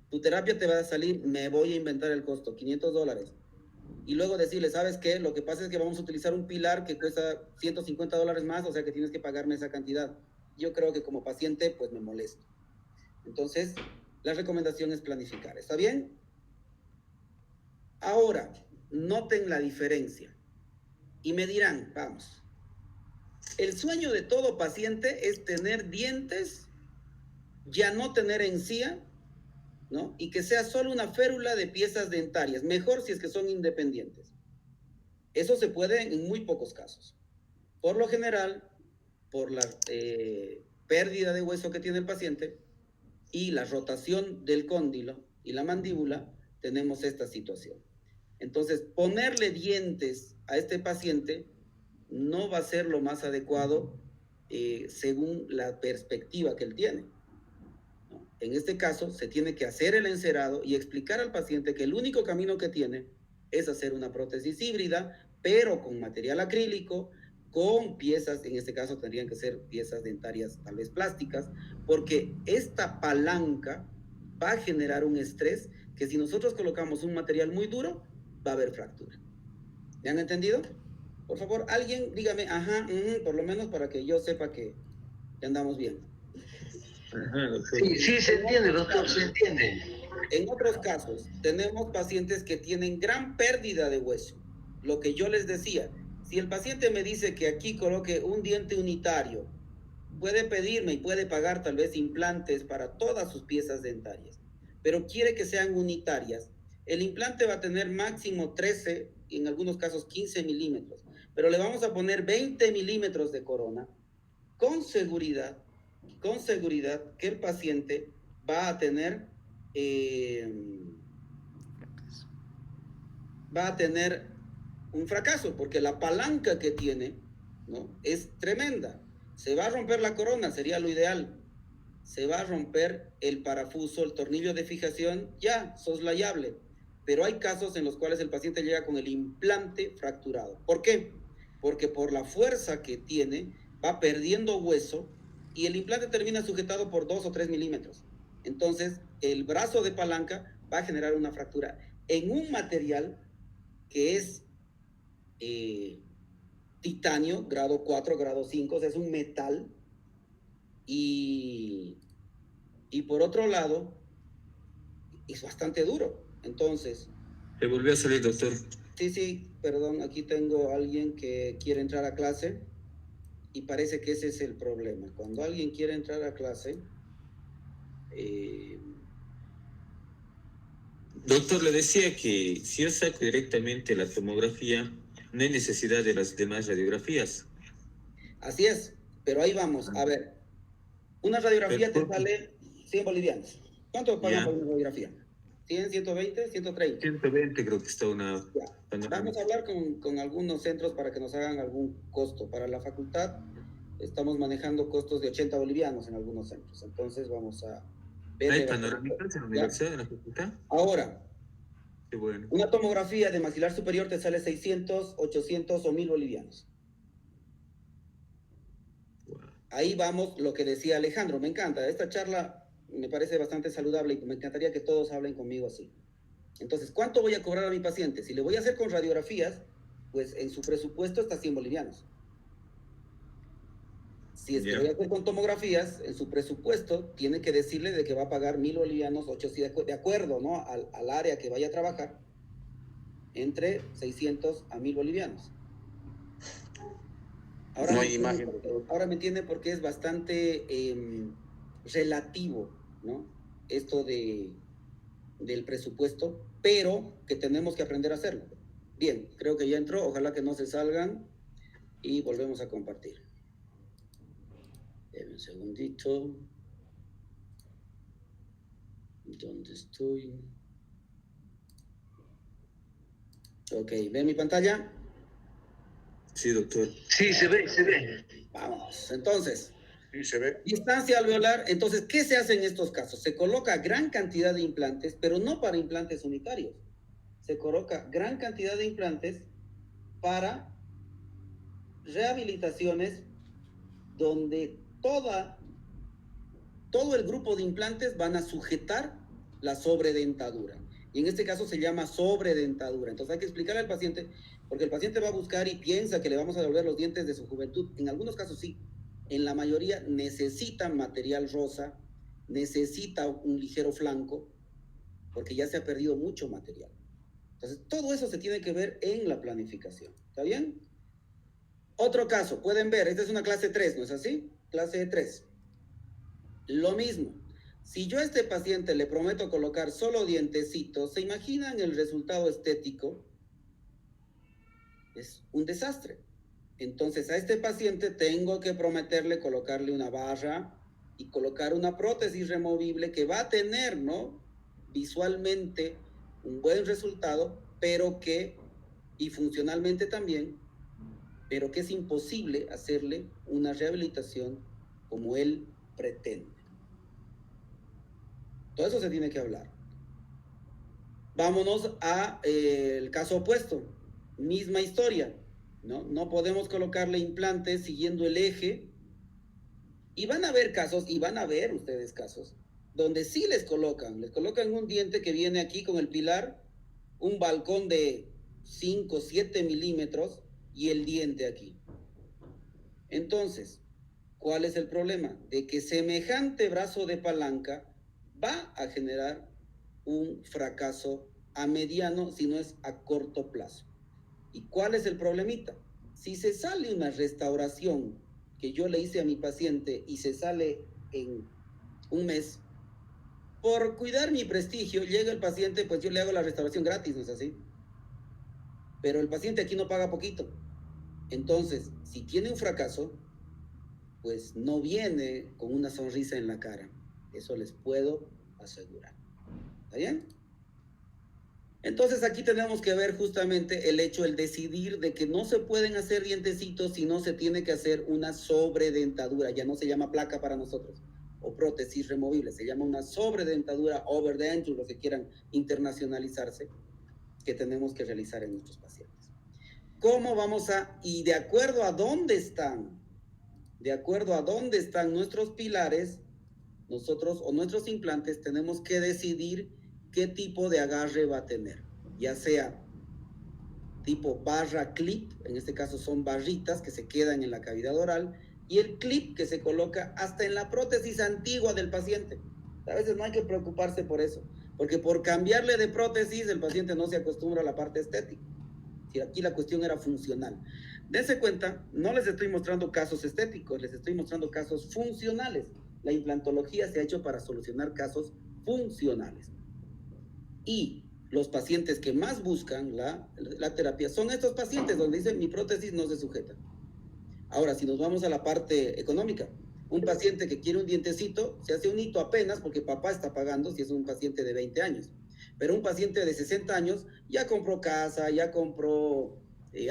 tu terapia te va a salir, me voy a inventar el costo, $500. Y luego decirle, ¿sabes qué? Lo que pasa es que vamos a utilizar un pilar que cuesta $150 más, o sea que tienes que pagarme esa cantidad. Yo creo que como paciente, pues me molesto. Entonces, la recomendación es planificar. ¿Está bien? Ahora, noten la diferencia. Y me dirán, vamos, el sueño de todo paciente es tener dientes, ya no tener encía, ¿no? Y que sea solo una férula de piezas dentarias. Mejor si es que son independientes. Eso se puede en muy pocos casos. Por lo general, por la pérdida de hueso que tiene el paciente y la rotación del cóndilo y la mandíbula, tenemos esta situación. Entonces, ponerle dientes a este paciente no va a ser lo más adecuado según la perspectiva que él tiene. ¿No? En este caso, se tiene que hacer el encerado y explicar al paciente que el único camino que tiene es hacer una prótesis híbrida, pero con material acrílico, con piezas, en este caso tendrían que ser piezas dentarias tal vez plásticas, porque esta palanca va a generar un estrés que si nosotros colocamos un material muy duro, va a haber fractura. ¿Me han entendido? Por favor, alguien dígame, ajá, por lo menos para que yo sepa que andamos bien. Ajá, doctor. Sí, se entiende, doctor, se entiende. En otros casos, tenemos pacientes que tienen gran pérdida de hueso. Lo que yo les decía, si el paciente me dice que aquí coloque un diente unitario, puede pedirme y puede pagar tal vez implantes para todas sus piezas dentarias, pero quiere que sean unitarias. El implante va a tener máximo 13, y en algunos casos 15 milímetros, pero le vamos a poner 20 milímetros de corona, con seguridad que el paciente va a tener un fracaso, porque la palanca que tiene, ¿no?, es tremenda. Se va a romper la corona, sería lo ideal. Se va a romper el parafuso, el tornillo de fijación, ya, soslayable. Pero hay casos en los cuales el paciente llega con el implante fracturado. ¿Por qué? Porque por la fuerza que tiene, va perdiendo hueso y el implante termina sujetado por 2 o 3 milímetros. Entonces, el brazo de palanca va a generar una fractura en un material que es titanio, grado 4, grado 5, o sea, es un metal. Y por otro lado, es bastante duro. Entonces, Se volvió a salir, doctor. sí, perdón, aquí tengo a alguien que quiere entrar a clase y parece que ese es el problema. Cuando alguien quiere entrar a clase, Doctor, le decía que si yo saco directamente la tomografía, no hay necesidad de las demás radiografías. así es, pero ahí vamos. A ver, una radiografía te sale 100 bolivianos. ¿Cuánto pagan por una radiografía? ¿100, 120, 130? 120 creo que está una... Ya. Vamos a hablar con algunos centros para que nos hagan algún costo. Para la facultad estamos manejando costos de 80 bolivianos en algunos centros. Entonces vamos a ver... ¿Hay panorámicas en la universidad, en la facultad? Ahora, qué bueno. Una tomografía de maxilar superior te sale 600, 800 o 1000 bolivianos. Wow. Ahí vamos, lo que decía Alejandro. Me encanta. Esta charla me parece bastante saludable y me encantaría que todos hablen conmigo así. Entonces, ¿cuánto voy a cobrar a mi paciente? Si le voy a hacer con radiografías, pues en su presupuesto está 100 bolivianos. Si es que voy a hacer con tomografías, en su presupuesto tiene que decirle de que va a pagar 1000 bolivianos, 800, de acuerdo, ¿no?, al área que vaya a trabajar, entre 600 a 1000 bolivianos. Ahora, no hay imagen. Ahora me entiende porque es bastante relativo, ¿no?, esto del presupuesto, pero que tenemos que aprender a hacerlo. Bien, creo que ya entró, ojalá que no se salgan y volvemos a compartir. Un segundito. ¿Dónde estoy? Ok, ¿ven mi pantalla? Sí, doctor. Sí, se ve. Vamos, entonces. Sí, se ve. Distancia alveolar. Entonces, ¿qué se hace en estos casos? Se coloca gran cantidad de implantes, pero no para implantes unitarios. Se coloca gran cantidad de implantes para rehabilitaciones donde todo el grupo de implantes van a sujetar la sobredentadura. Y en este caso se llama sobredentadura. Entonces hay que explicarle al paciente, porque el paciente va a buscar y piensa que le vamos a devolver los dientes de su juventud. En algunos casos sí. En la mayoría necesita material rosa, necesita un ligero flanco, porque ya se ha perdido mucho material. Entonces todo eso se tiene que ver en la planificación. ¿Está bien? Otro caso, pueden ver, esta es una clase 3, ¿no es así? Clase 3. Lo mismo. Si yo a este paciente le prometo colocar solo dientecitos, ¿se imaginan el resultado estético? Es un desastre. Entonces a este paciente tengo que prometerle colocarle una barra y colocar una prótesis removible que va a tener, ¿no?, visualmente un buen resultado, pero que, y funcionalmente también, pero que es imposible hacerle una rehabilitación como él pretende. Todo eso se tiene que hablar. Vámonos a el caso opuesto. Misma historia, ¿no? No podemos colocarle implantes siguiendo el eje. Y van a haber casos, y van a ver ustedes casos, donde sí les colocan un diente que viene aquí con el pilar, un balcón de 5, 7 milímetros y el diente aquí. Entonces, ¿cuál es el problema? De que semejante brazo de palanca va a generar un fracaso a mediano, si no es a corto plazo. ¿Y cuál es el problemita? Si se sale una restauración que yo le hice a mi paciente y se sale en un mes, por cuidar mi prestigio, llega el paciente, pues yo le hago la restauración gratis, ¿no es así? Pero el paciente aquí no paga poquito. Entonces, si tiene un fracaso, pues no viene con una sonrisa en la cara. Eso les puedo asegurar. ¿Está bien? Entonces aquí tenemos que ver justamente el hecho, el decidir de que no se pueden hacer dientecitos, sino se tiene que hacer una sobredentadura. Ya no se llama placa para nosotros, o prótesis removible, se llama una sobredentadura, over denture, los que quieran internacionalizarse, que tenemos que realizar en nuestros pacientes. ¿Cómo vamos a, y de acuerdo a dónde están nuestros pilares, nosotros o nuestros implantes tenemos que decidir qué tipo de agarre va a tener, ya sea tipo barra clip, en este caso son barritas que se quedan en la cavidad oral, y el clip que se coloca hasta en la prótesis antigua del paciente. A veces no hay que preocuparse por eso, porque por cambiarle de prótesis el paciente no se acostumbra a la parte estética. Si aquí la cuestión era funcional. Dense cuenta, no les estoy mostrando casos estéticos, les estoy mostrando casos funcionales. La implantología se ha hecho para solucionar casos funcionales. Y los pacientes que más buscan la terapia son estos pacientes donde dicen mi prótesis no se sujeta. Ahora, si nos vamos a la parte económica, un paciente que quiere un dientecito se hace un hito apenas porque papá está pagando si es un paciente de 20 años. Pero un paciente de 60 años ya compró casa, ya compró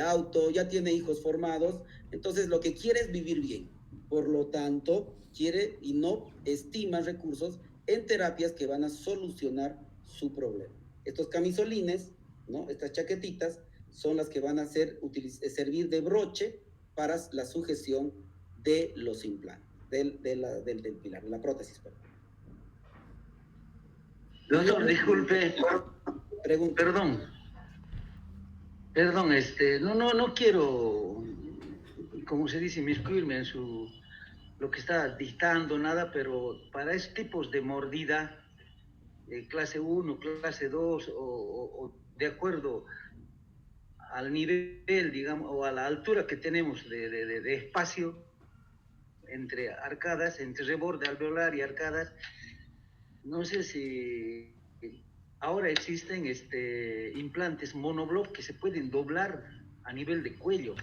auto, ya tiene hijos formados, entonces lo que quiere es vivir bien. Por lo tanto, quiere y no estima recursos en terapias que van a solucionar su problema. Estos camisolines, ¿no? Estas chaquetitas son las que van a servir de broche para la sujeción de los implantes, del pilar, de la prótesis. Perdón. Doctor, disculpe. Pregunta. Perdón, no quiero, como se dice, inmiscuirme en lo que está dictando, nada, pero para esos tipos de mordida, clase 1, clase 2, o de acuerdo al nivel, digamos, o a la altura que tenemos de espacio entre arcadas, entre reborde alveolar y arcadas, no sé si ahora existen implantes monobloc que se pueden doblar a nivel de cuello.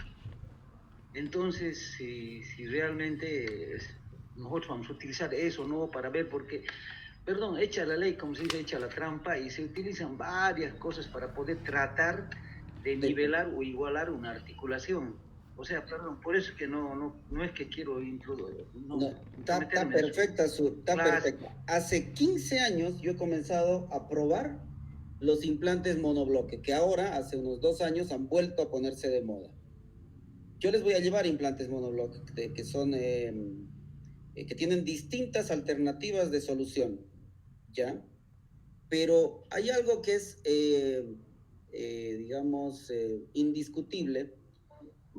Entonces, si realmente nosotros vamos a utilizar eso, ¿no? Para ver, porque, perdón, echa la ley, como se dice, echa la trampa, y se utilizan varias cosas para poder tratar de nivelar o igualar una articulación. O sea, perdón, por eso que no es que quiero introducir. Está perfecta, está perfecta. Hace 15 años yo he comenzado a probar los implantes monobloque, que ahora, hace unos 2 años, han vuelto a ponerse de moda. Yo les voy a llevar implantes monobloque, que son, que tienen distintas alternativas de solución, ¿ya? Pero hay algo que es, digamos, indiscutible,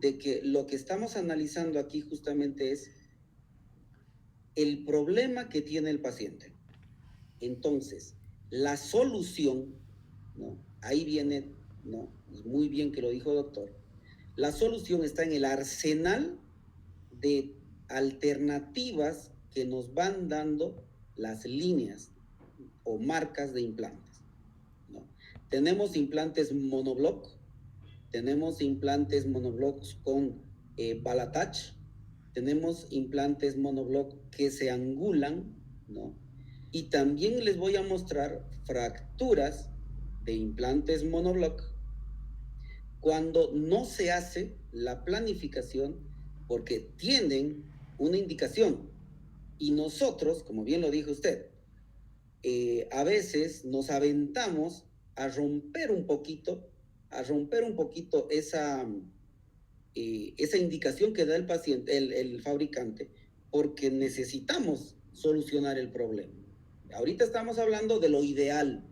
de que lo que estamos analizando aquí justamente es el problema que tiene el paciente. Entonces, la solución, ¿no? Ahí viene, ¿no? Y muy bien que lo dijo doctor, la solución está en el arsenal de alternativas que nos van dando las líneas o marcas de implantes, ¿no? Tenemos implantes monobloc, tenemos implantes monoblocks con balatach, tenemos implantes monobloc que se angulan, ¿no? Y también les voy a mostrar fracturas de implantes monobloc cuando no se hace la planificación porque tienen una indicación. Y nosotros, como bien lo dijo usted, a veces nos aventamos a romper un poquito esa indicación que da el paciente, el fabricante, porque necesitamos solucionar el problema. Ahorita estamos hablando de lo ideal,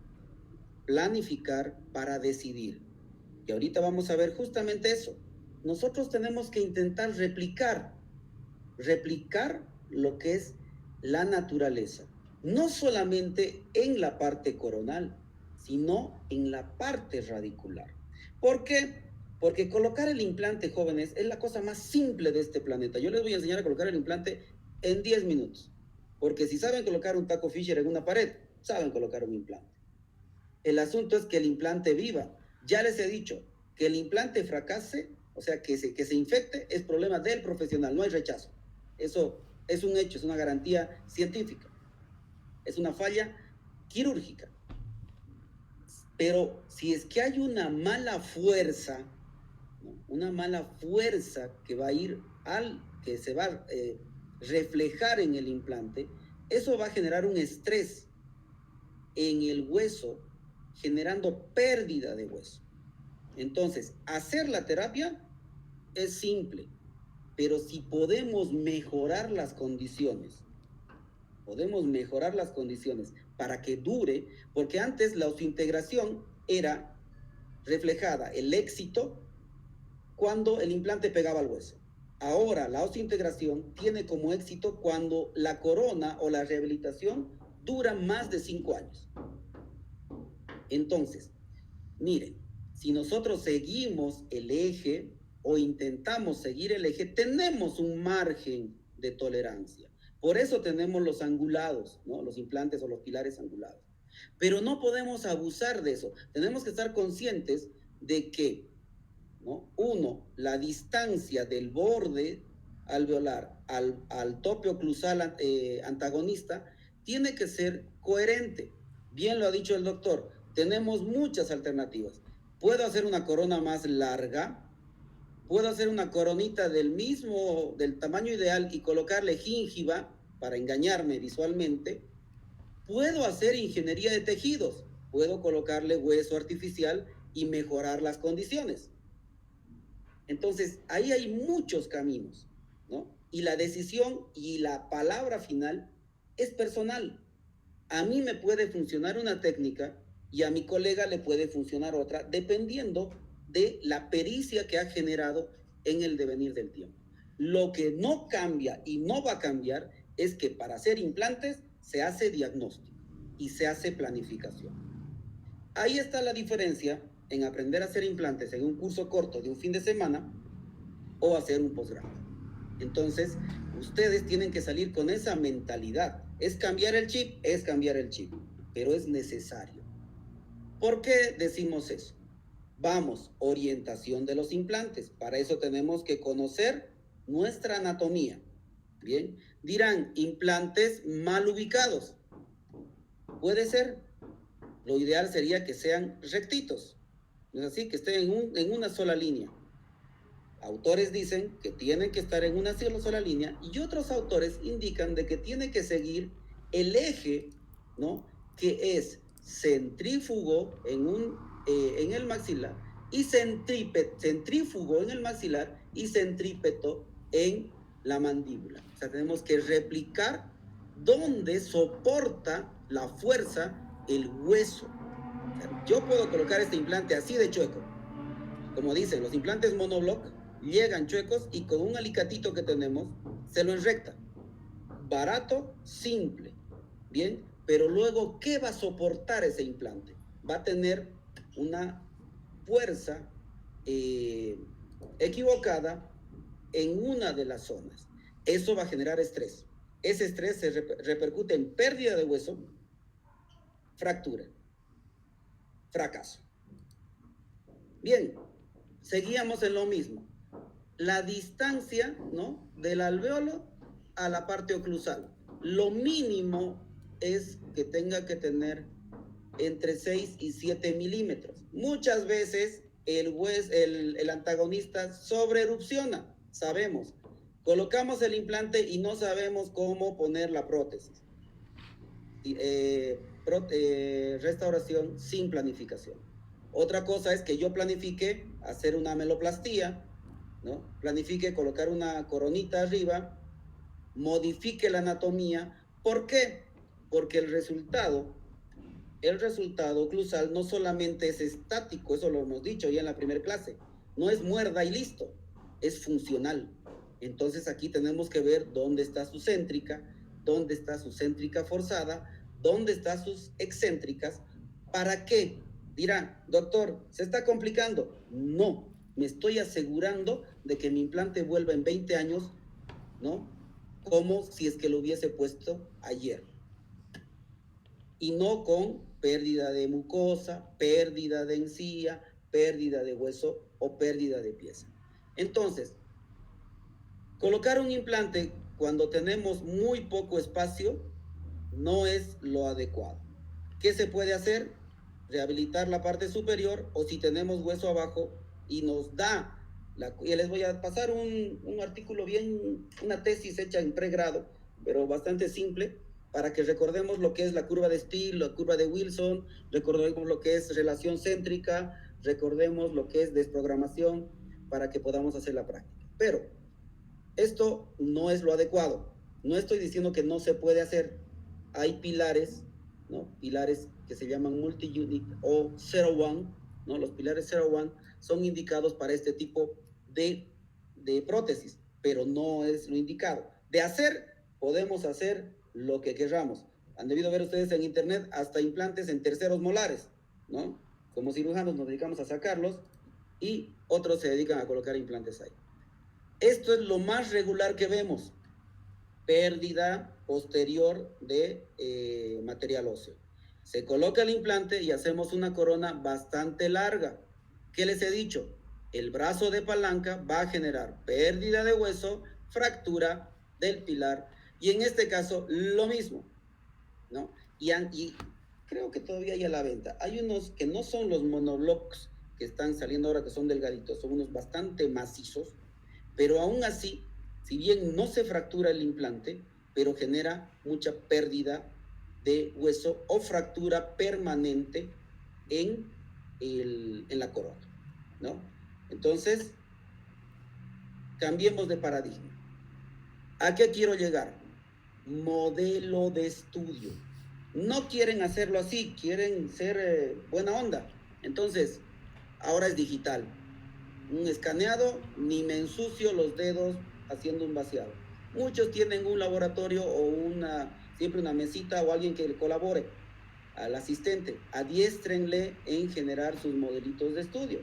planificar para decidir. Y ahorita vamos a ver justamente eso. Nosotros tenemos que intentar replicar lo que es la naturaleza, no solamente en la parte coronal, sino en la parte radicular. ¿Por qué? Porque colocar el implante, jóvenes, es la cosa más simple de este planeta. Yo les voy a enseñar a colocar el implante en 10 minutos. Porque si saben colocar un taco Fisher en una pared, saben colocar un implante. El asunto es que el implante viva. Ya les he dicho, que el implante fracase, o sea, que se infecte, es problema del profesional, no hay rechazo. Eso es un hecho, es una garantía científica. Es una falla quirúrgica. Pero si es que hay una mala fuerza, ¿no? Una mala fuerza que va a ir que se va a reflejar en el implante, eso va a generar un estrés en el hueso, generando pérdida de hueso. Entonces, hacer la terapia es simple, pero si podemos mejorar las condiciones, para que dure, porque antes la osseointegración era reflejada el éxito cuando el implante pegaba al hueso. Ahora la osseointegración tiene como éxito cuando la corona o la rehabilitación dura más de 5 años. Entonces, miren, si nosotros seguimos el eje o intentamos seguir el eje, tenemos un margen de tolerancia. Por eso tenemos los angulados, ¿no? Los implantes o los pilares angulados. Pero no podemos abusar de eso. Tenemos que estar conscientes de que, ¿no? Uno, la distancia del borde alveolar al tope oclusal antagonista tiene que ser coherente. Bien lo ha dicho el doctor, tenemos muchas alternativas. Puedo hacer una corona más larga, puedo hacer una coronita del tamaño ideal y colocarle gíngiva para engañarme visualmente. Puedo hacer ingeniería de tejidos, puedo colocarle hueso artificial y mejorar las condiciones. Entonces, ahí hay muchos caminos, ¿no? Y la decisión y la palabra final es personal. A mí me puede funcionar una técnica y a mi colega le puede funcionar otra, dependiendo de la pericia que ha generado en el devenir del tiempo. Lo que no cambia y no va a cambiar es que para hacer implantes se hace diagnóstico y se hace planificación. Ahí está la diferencia en aprender a hacer implantes en un curso corto de un fin de semana o hacer un posgrado. Entonces, ustedes tienen que salir con esa mentalidad. Es cambiar el chip, pero es necesario. ¿Por qué decimos eso? Vamos, orientación de los implantes. Para eso tenemos que conocer nuestra anatomía. Bien, dirán, implantes mal ubicados. Puede ser. Lo ideal sería que sean rectitos. ¿No es así? Que estén en una sola línea. Autores dicen que tienen que estar en una sola línea y otros autores indican de que tiene que seguir el eje, ¿no? Que es centrífugo en el maxilar y centrífugo en el maxilar y centrípeto en la mandíbula. O sea, tenemos que replicar donde soporta la fuerza el hueso. O sea, yo puedo colocar este implante así de chueco. Como dicen, los implantes monoblock llegan chuecos y con un alicatito que tenemos se lo enrecta. Barato, simple. Bien, pero luego, ¿qué va a soportar ese implante? Va a tener una fuerza equivocada en una de las zonas. Eso va a generar estrés. Ese estrés se repercute en pérdida de hueso, fractura, fracaso. Bien, seguíamos en lo mismo. La distancia, ¿no?, del alvéolo a la parte oclusal. Lo mínimo es que tenga que tener entre 6 y 7 milímetros. Muchas veces el antagonista sobreerupciona, sabemos. Colocamos el implante y no sabemos cómo poner la prótesis. Restauración sin planificación. Otra cosa es que yo planifique hacer una ameloplastía, ¿no? Planifique colocar una coronita arriba, modifique la anatomía. ¿Por qué? Porque el resultado oclusal no solamente es estático, eso lo hemos dicho ya en la primera clase, no es muerda y listo, es funcional. Entonces aquí tenemos que ver dónde está su céntrica forzada, dónde están sus excéntricas. ¿Para qué? Dirán, doctor, ¿se está complicando? No, me estoy asegurando de que mi implante vuelva en 20 años, ¿no?, como si es que lo hubiese puesto ayer. Y no con pérdida de mucosa, pérdida de encía, pérdida de hueso o pérdida de pieza. Entonces, colocar un implante cuando tenemos muy poco espacio no es lo adecuado. ¿Qué se puede hacer? rehabilitar la parte superior, o si tenemos hueso abajo y nos da, y les voy a pasar un artículo bien, una tesis hecha en pregrado, pero bastante simple, para que recordemos lo que es la curva de Steele, la curva de Wilson, recordemos lo que es relación céntrica, recordemos lo que es desprogramación, para que podamos hacer la práctica. Pero esto no es lo adecuado. No estoy diciendo que no se puede hacer. Hay pilares, ¿no? Pilares que se llaman multi-unit o 0-1, ¿no? Los pilares 0-1 son indicados para este tipo de prótesis, pero no es lo indicado. De hacer, podemos hacer lo que queramos. Han debido ver ustedes en internet hasta implantes en terceros molares, ¿no? Como cirujanos nos dedicamos a sacarlos y otros se dedican a colocar implantes ahí. Esto es lo más regular que vemos. Pérdida posterior de material óseo. Se coloca el implante y hacemos una corona bastante larga. ¿Qué les he dicho? El brazo de palanca va a generar pérdida de hueso, fractura del pilar, y en este caso lo mismo, ¿no? Y creo que todavía hay a la venta. Hay unos que no son los monoblocks que están saliendo ahora, que son delgaditos, son unos bastante macizos, pero aún así, si bien no se fractura el implante, pero genera mucha pérdida de hueso o fractura permanente en la corona, ¿no? Entonces, cambiemos de paradigma. ¿A qué quiero llegar? Modelo de estudio. No quieren hacerlo así, quieren ser buena onda. Entonces, ahora es digital. Un escaneado, ni me ensucio los dedos haciendo un vaciado. Muchos tienen un laboratorio o siempre una mesita o alguien que le colabore al asistente. Adiéstrenle en generar sus modelitos de estudio,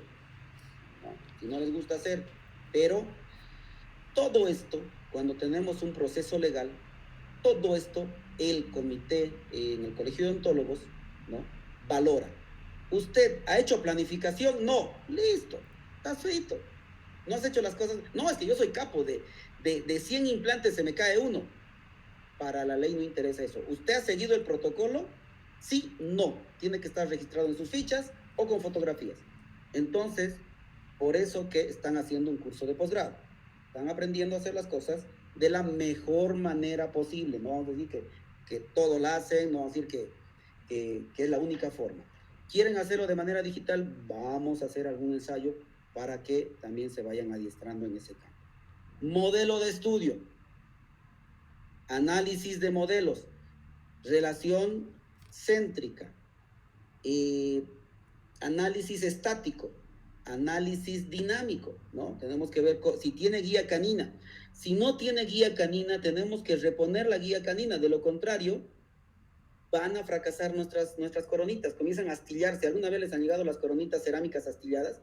¿no? Si no les gusta hacer. Pero todo esto, cuando tenemos un proceso legal, todo esto el comité en el Colegio de Odontólogos, ¿no?, valora. ¿Usted ha hecho planificación? No. Listo. Está frito. No has hecho las cosas. No, es que yo soy capo. De 100 implantes se me cae uno. Para la ley no interesa eso. ¿Usted ha seguido el protocolo? Sí, no. Tiene que estar registrado en sus fichas o con fotografías. Entonces, por eso que están haciendo un curso de posgrado. Están aprendiendo a hacer las cosas de la mejor manera posible. No vamos a decir que todo lo hacen, no vamos a decir que es la única forma. ¿Quieren hacerlo de manera digital? Vamos a hacer algún ensayo para que también se vayan adiestrando en ese campo. Modelo de estudio, análisis de modelos, relación céntrica, análisis estático, análisis dinámico, ¿no? Tenemos que ver si tiene guía canina. Si no tiene guía canina, tenemos que reponer la guía canina. De lo contrario, van a fracasar nuestras coronitas, comienzan a astillarse. ¿Alguna vez les han llegado las coronitas cerámicas astilladas?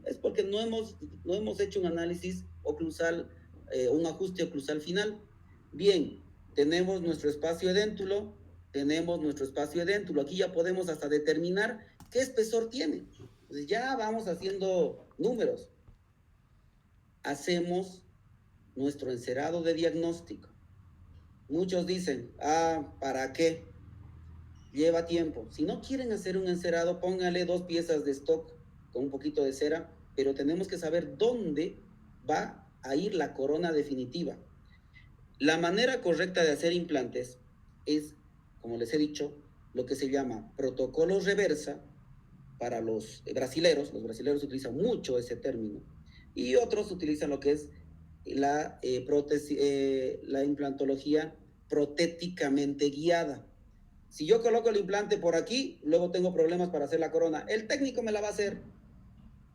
Es porque no hemos hecho un análisis oclusal, un ajuste oclusal final. Bien, tenemos nuestro espacio edéntulo, Aquí ya podemos hasta determinar qué espesor tiene. Entonces ya vamos haciendo números. Hacemos nuestro encerado de diagnóstico. Muchos dicen, ¿para qué? Lleva tiempo. Si no quieren hacer un encerado, póngale 2 piezas de stock con un poquito de cera, pero tenemos que saber dónde va a ir la corona definitiva. La manera correcta de hacer implantes es, como les he dicho, lo que se llama protocolo reversa para los brasileros. Los brasileros utilizan mucho ese término. Y otros utilizan lo que es la implantología protéticamente guiada. Si yo coloco el implante por aquí, luego tengo problemas para hacer la corona. El técnico me la va a hacer,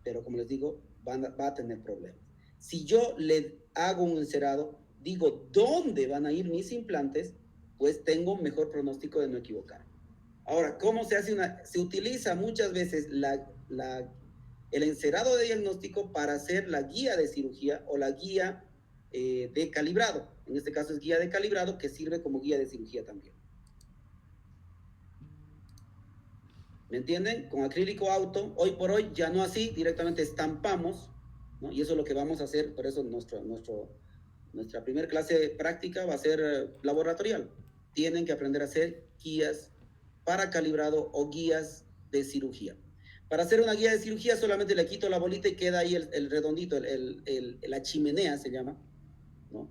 pero como les digo, va a tener problemas. Si yo le hago un encerado, digo dónde van a ir mis implantes, pues tengo un mejor pronóstico de no equivocar. Ahora, ¿cómo se hace se utiliza muchas veces el encerado de diagnóstico para hacer la guía de cirugía o la guía de calibrado? En este caso es guía de calibrado, que sirve como guía de cirugía también. ¿Me entienden? Con acrílico auto, hoy por hoy ya no así, directamente estampamos, ¿no? Y eso es lo que vamos a hacer. Por eso nuestra primera clase práctica va a ser laboratorial. Tienen que aprender a hacer guías para calibrado o guías de cirugía. Para hacer una guía de cirugía solamente le quito la bolita y queda ahí el redondito, la chimenea se llama, ¿no?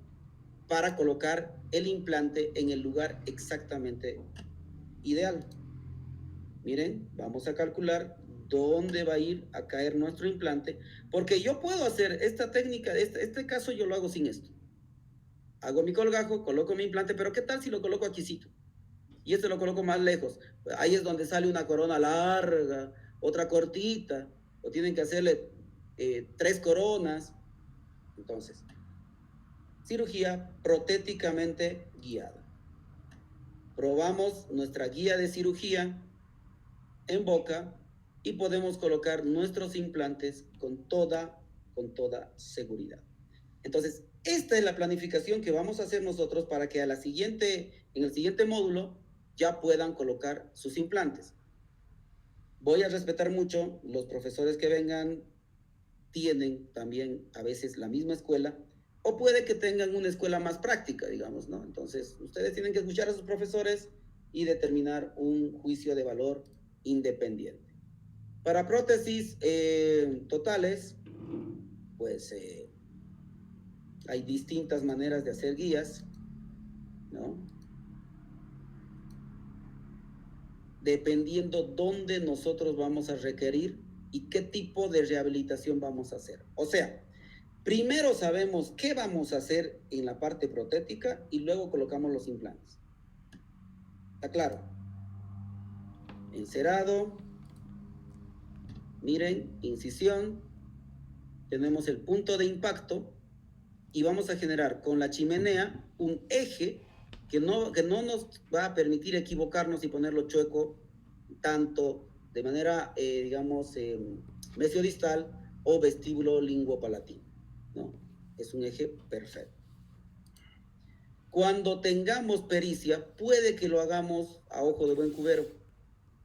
Para colocar el implante en el lugar exactamente ideal. Miren, vamos a calcular dónde va a ir a caer nuestro implante, porque yo puedo hacer esta técnica, este caso yo lo hago sin esto. Hago mi colgajo, coloco mi implante, pero ¿qué tal si lo coloco aquícito? Y este lo coloco más lejos. Ahí es donde sale una corona larga, otra cortita, o tienen que hacerle 3 coronas. Entonces, cirugía protéticamente guiada. Probamos nuestra guía de cirugía en boca y podemos colocar nuestros implantes con toda seguridad. Entonces, esta es la planificación que vamos a hacer nosotros para que en el siguiente módulo ya puedan colocar sus implantes. Voy a respetar mucho los profesores que vengan, tienen también a veces la misma escuela, o puede que tengan una escuela más práctica, digamos, ¿no? Entonces, ustedes tienen que escuchar a sus profesores y determinar un juicio de valor independiente. Para prótesis totales, pues hay distintas maneras de hacer guías, ¿no? Dependiendo dónde nosotros vamos a requerir y qué tipo de rehabilitación vamos a hacer. O sea, primero sabemos qué vamos a hacer en la parte protética y luego colocamos los implantes. ¿Está claro? Encerado. Miren, incisión. Tenemos el punto de impacto y vamos a generar con la chimenea un eje que no nos va a permitir equivocarnos y ponerlo chueco tanto de manera, digamos, mesiodistal o vestíbulo linguopalatino, ¿no? Es un eje perfecto. Cuando tengamos pericia, puede que lo hagamos a ojo de buen cubero,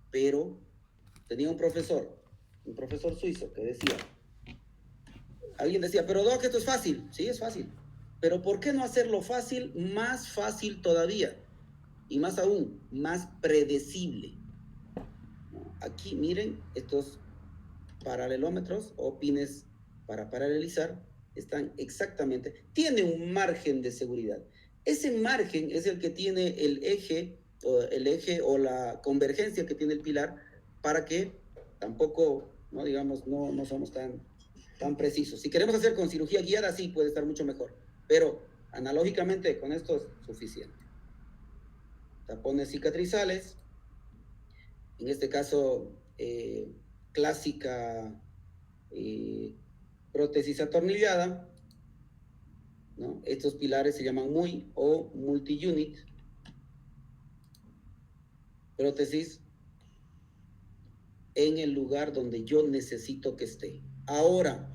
pero tenía un profesor suizo que decía, alguien decía, pero Doc, esto es fácil. Sí, es fácil. Pero ¿por qué no hacerlo fácil? Más fácil todavía. Y más aún, más predecible. Aquí, miren, estos paralelómetros o pines para paralelizar están exactamente, tiene un margen de seguridad. Ese margen es el que tiene el eje o la convergencia que tiene el pilar para que tampoco, no digamos, no somos tan precisos. Si queremos hacer con cirugía guiada, sí puede estar mucho mejor, pero analógicamente con esto es suficiente. Tapones cicatrizales, en este caso clásica prótesis atornillada, ¿no? Estos pilares se llaman MUI o multi-unit, prótesis en el lugar donde yo necesito que esté. Ahora,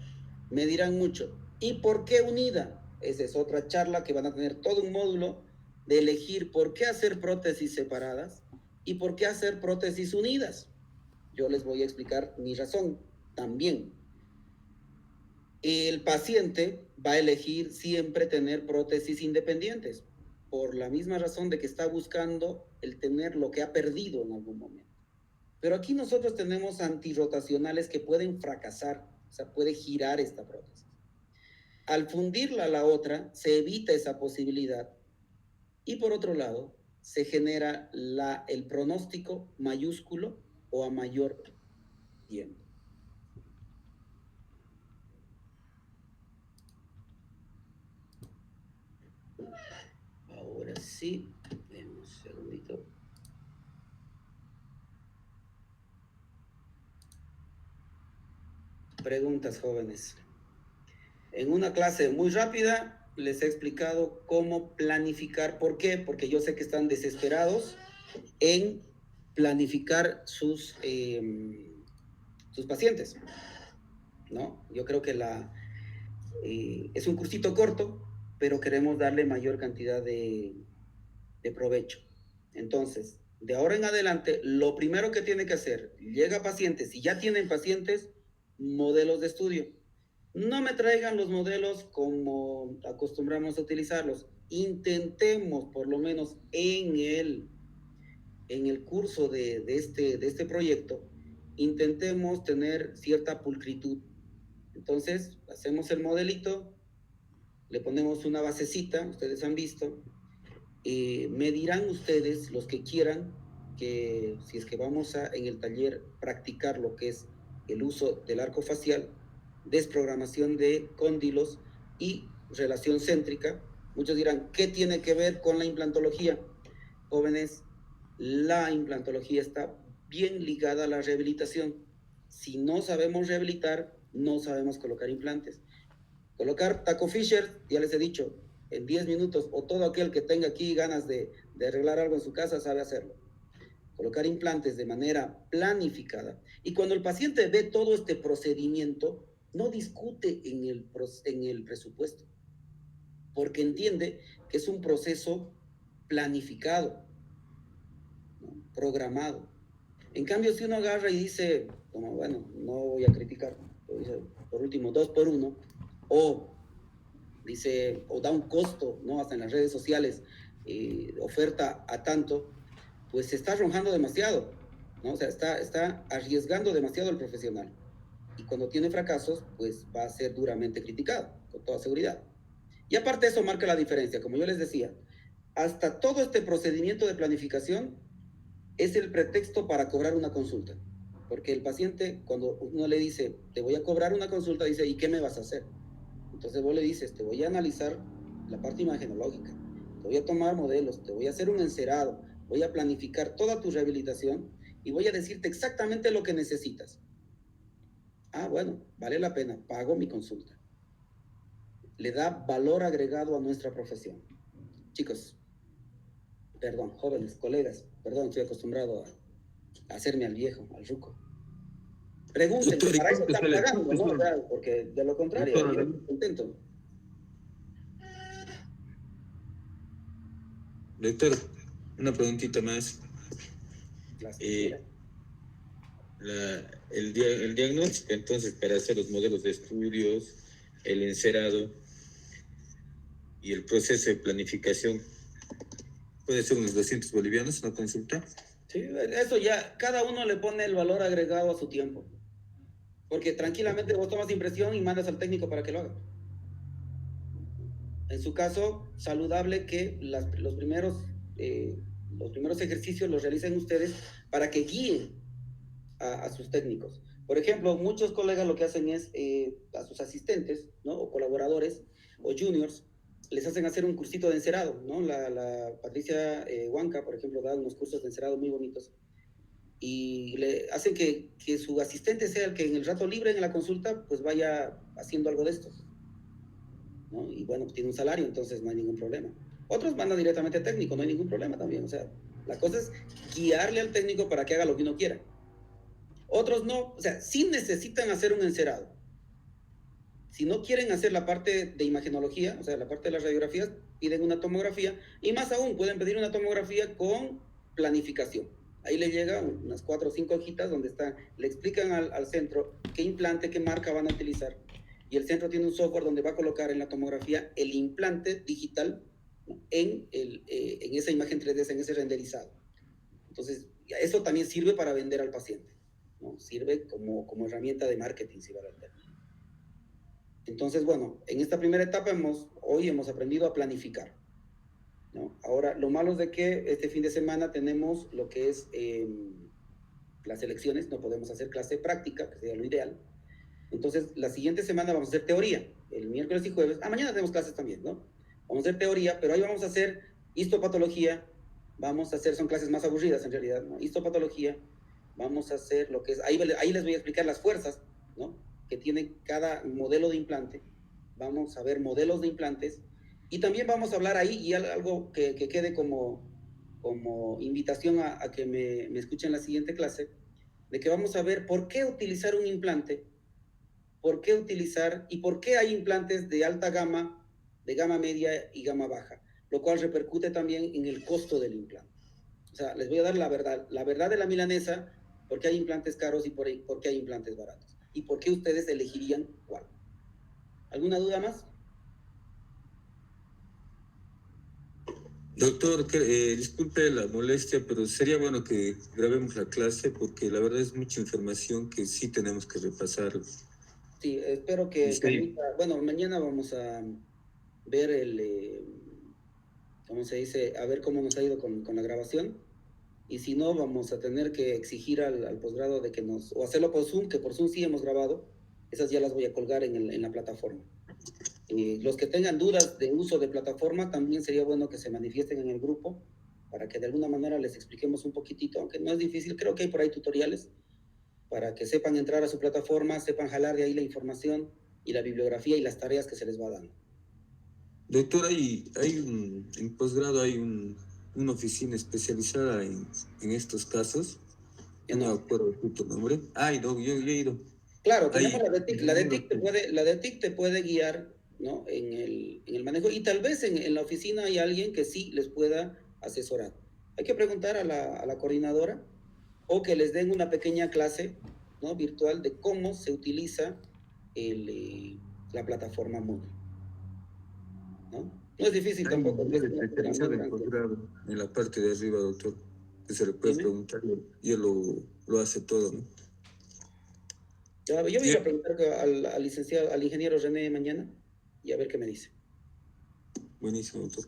me dirán mucho, ¿y por qué unida? Esa es otra charla que van a tener todo un módulo de elegir por qué hacer prótesis separadas y por qué hacer prótesis unidas. Yo les voy a explicar mi razón también. El paciente va a elegir siempre tener prótesis independientes por la misma razón de que está buscando el tener lo que ha perdido en algún momento. Pero aquí nosotros tenemos antirrotacionales que pueden fracasar, o sea, puede girar esta prótesis. Al fundirla a la otra, se evita esa posibilidad y por otro lado, se genera el pronóstico mayúsculo o a mayor tiempo. Ahora sí, un segundito. Preguntas, jóvenes. En una clase muy rápida les he explicado cómo planificar. ¿Por qué? Porque yo sé que están desesperados en planificar sus pacientes, ¿no? Yo creo que es un cursito corto, pero queremos darle mayor cantidad de provecho. Entonces, de ahora en adelante, lo primero que tiene que hacer, llega pacientes, si ya tienen pacientes, modelos de estudio. No me traigan los modelos como acostumbramos a utilizarlos. Intentemos, por lo menos en el curso de este proyecto, intentemos tener cierta pulcritud. Entonces, hacemos el modelito, le ponemos una basecita, ustedes han visto, me dirán ustedes, los que quieran, que si es que vamos a en el taller practicar lo que es el uso del arco facial, desprogramación de cóndilos y relación céntrica, muchos dirán, ¿qué tiene que ver con la implantología? Jóvenes, la implantología está bien ligada a la rehabilitación. Si no sabemos rehabilitar, no sabemos colocar implantes. Colocar taco Fisher, ya les he dicho, en 10 minutos, o todo aquel que tenga aquí ganas de arreglar algo en su casa sabe hacerlo. Colocar implantes de manera planificada. Y cuando el paciente ve todo este procedimiento, no discute en el presupuesto, porque entiende que es un proceso planificado, ¿no? Programado. En cambio, si uno agarra y dice, como bueno, no voy a criticar, por último, 2 por 1, o dice, o da un costo, ¿no? Hasta en las redes sociales, oferta a tanto, pues se está arrojando demasiado, ¿no? O sea, está arriesgando demasiado el profesional. Y cuando tiene fracasos, pues va a ser duramente criticado, con toda seguridad. Y aparte eso marca la diferencia, como yo les decía, hasta todo este procedimiento de planificación es el pretexto para cobrar una consulta. Porque el paciente, cuando uno le dice, te voy a cobrar una consulta, dice, ¿y qué me vas a hacer? Entonces vos le dices, te voy a analizar la parte imagenológica, te voy a tomar modelos, te voy a hacer un encerado, voy a planificar toda tu rehabilitación y voy a decirte exactamente lo que necesitas. Ah, bueno, vale la pena, pago mi consulta. Le da valor agregado a nuestra profesión. Chicos, perdón, jóvenes, colegas, perdón, estoy acostumbrado a hacerme al viejo, al ruco. Pregunten, Doctor, para eso están pagando, ¿no? doctor, O sea, porque de lo contrario, doctor, yo estoy contento. Doctor, una preguntita más. Las El diagnóstico, entonces, para hacer los modelos de estudios, el encerado y el proceso de planificación, puede ser unos 200 bolivianos, una consulta. Sí, eso ya, cada uno le pone el valor agregado a su tiempo. Porque tranquilamente vos tomas impresión y mandas al técnico para que lo haga. En su caso, saludable que los primeros ejercicios los realicen ustedes para que guíen a sus técnicos. Por ejemplo, muchos colegas lo que hacen es a sus asistentes, ¿no? O colaboradores o juniors, les hacen hacer un cursito de encerado, ¿no? La Patricia Huanca, por ejemplo, da unos cursos de encerado muy bonitos y le hacen que su asistente sea el que en el rato libre en la consulta pues vaya haciendo algo de estos, ¿no? Y bueno, tiene un salario, entonces no hay ningún problema. Otros mandan directamente al técnico, no hay ningún problema también. O sea, la cosa es guiarle al técnico para que haga lo que uno quiera. Otros no, o sea, sí necesitan hacer un encerado. Si no quieren hacer la parte de imagenología, o sea, la parte de las radiografías, piden una tomografía y más aún pueden pedir una tomografía con planificación. Ahí le llega unas 4 o 5 hojitas donde le explican al centro qué implante, qué marca van a utilizar. Y el centro tiene un software donde va a colocar en la tomografía el implante digital, ¿no? en esa imagen 3D, en ese renderizado. Entonces, eso también sirve para vender al paciente, ¿no? Sirve como herramienta de marketing, si vale el término. Entonces, bueno, en esta primera etapa hoy hemos aprendido a planificar, ¿no? Ahora, lo malo es de que este fin de semana tenemos lo que es las elecciones, no podemos hacer clase práctica, que sería lo ideal. Entonces, la siguiente semana vamos a hacer teoría, el miércoles y jueves. Mañana tenemos clases también, ¿no? Vamos a hacer teoría, pero ahí vamos a hacer histopatología, son clases más aburridas en realidad, ¿no? Histopatología, vamos a hacer lo que es, ahí les voy a explicar las fuerzas, ¿no? Que tiene cada modelo de implante. Vamos a ver modelos de implantes y también vamos a hablar ahí, y algo que quede como invitación a que me escuchen la siguiente clase, de que vamos a ver por qué utilizar un implante, por qué utilizar y por qué hay implantes de alta gama, de gama media y gama baja, lo cual repercute también en el costo del implante. O sea, les voy a dar la verdad de la milanesa, por qué hay implantes caros y por qué hay implantes baratos. ¿Y por qué ustedes elegirían cuál? ¿Alguna duda más? Doctor, disculpe la molestia, pero sería bueno que grabemos la clase porque la verdad es mucha información que sí tenemos que repasar. Sí, espero que Sí. permita. Bueno, mañana vamos a ver ¿cómo se dice? A ver cómo nos ha ido con la grabación. Y si no, vamos a tener que exigir al posgrado de que o hacerlo por Zoom, que por Zoom sí hemos grabado. Esas ya las voy a colgar en la plataforma. Los que tengan dudas de uso de plataforma, también sería bueno que se manifiesten en el grupo para que de alguna manera les expliquemos un poquitito, aunque no es difícil, creo que hay por ahí tutoriales para que sepan entrar a su plataforma, sepan jalar de ahí la información y la bibliografía y las tareas que se les va dando. Doctor, en posgrado hay una oficina especializada en estos casos. No me acuerdo de tu nombre. Ay, no, yo he ido. Claro, tenemos la de TIC. La de TIC te puede guiar, ¿no? en el manejo, y tal vez en la oficina hay alguien que sí les pueda asesorar. Hay que preguntar a la coordinadora o que les den una pequeña clase, ¿no? virtual de cómo se utiliza la plataforma Moodle. ¿No? No es difícil tampoco. En la parte de arriba, doctor, que se le puede preguntar y él lo hace todo, ¿no? Yo voy a ir a preguntar al licenciado, al ingeniero René mañana y a ver qué me dice. Buenísimo, doctor.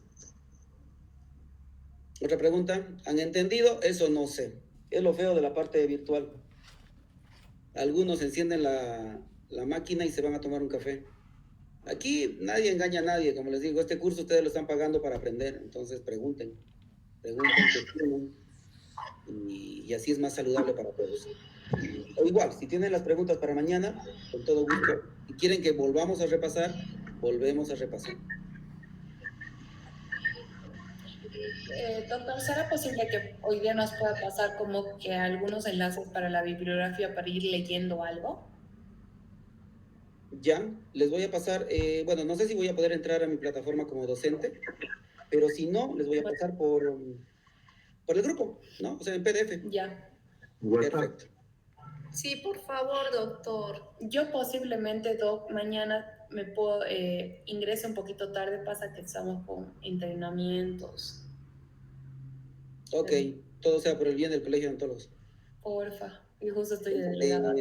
Otra pregunta, ¿han entendido? Eso no sé. Es lo feo de la parte virtual. Algunos encienden la máquina y se van a tomar un café. Aquí nadie engaña a nadie, como les digo, este curso ustedes lo están pagando para aprender, entonces pregunten, cuestionen, y así es más saludable para todos. O igual, si tienen las preguntas para mañana, con todo gusto, si quieren que volvamos a repasar, volvemos a repasar. Doctor, ¿será posible que hoy día nos pueda pasar como que algunos enlaces para la bibliografía para ir leyendo algo? Ya, les voy a pasar, bueno, no sé si voy a poder entrar a mi plataforma como docente, pero si no, les voy a pasar por el grupo, ¿no? O sea, en PDF. Ya. Perfecto. Sí, por favor, doctor. Yo posiblemente, doc, mañana me puedo ingrese un poquito tarde, pasa que estamos con entrenamientos. Ok, todo sea por el bien del Colegio de Odontólogos. Porfa, y justo estoy de delegada.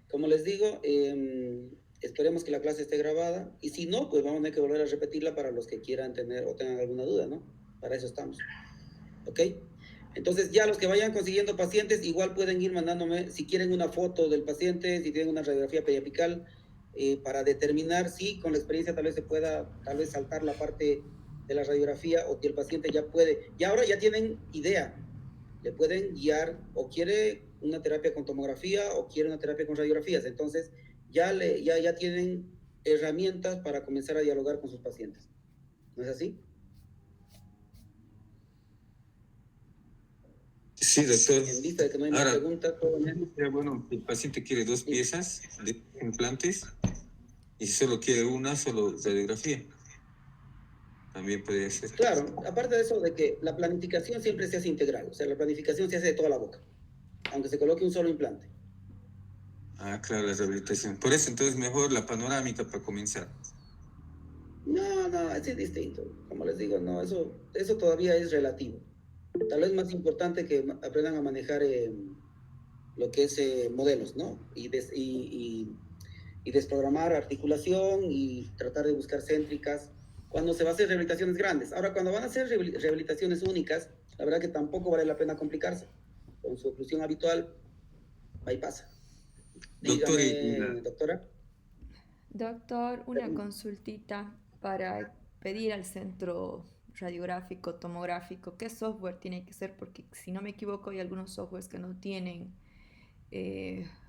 Como les digo, esperemos que la clase esté grabada, y si no, pues vamos a tener que volver a repetirla para los que quieran tener o tengan alguna duda, ¿no? Para eso estamos. ¿Ok? Entonces ya los que vayan consiguiendo pacientes, igual pueden ir mandándome, si quieren una foto del paciente, si tienen una radiografía periapical, para determinar si con la experiencia tal vez se pueda, tal vez saltar la parte de la radiografía, o que el paciente ya puede, y ahora ya tienen idea, le pueden guiar, o quiere una terapia con tomografía, o quiere una terapia con radiografías. Entonces ya tienen herramientas para comenzar a dialogar con sus pacientes. ¿No es así? Sí, doctor. En vista de que no hay más preguntas, bueno, el paciente quiere 2 piezas de implantes y si solo quiere una, solo radiografía. También podría ser. Claro, aparte de eso, de que la planificación siempre se hace integral, o sea, la planificación se hace de toda la boca, aunque se coloque un solo implante. Ah, claro, la rehabilitación. Por eso, entonces, mejor la panorámica para comenzar. No, es distinto. Como les digo, no, eso todavía es relativo. Tal vez más importante que aprendan a manejar lo que es modelos, ¿no? Y desprogramar articulación y tratar de buscar céntricas cuando se va a hacer rehabilitaciones grandes. Ahora, cuando van a hacer rehabilitaciones únicas, la verdad que tampoco vale la pena complicarse. Con su oclusión habitual, ahí pasa. Dígame, doctora. Doctor, una consultita para pedir al centro radiográfico, tomográfico, ¿qué software tiene que ser? Porque si no me equivoco hay algunos softwares que no tienen,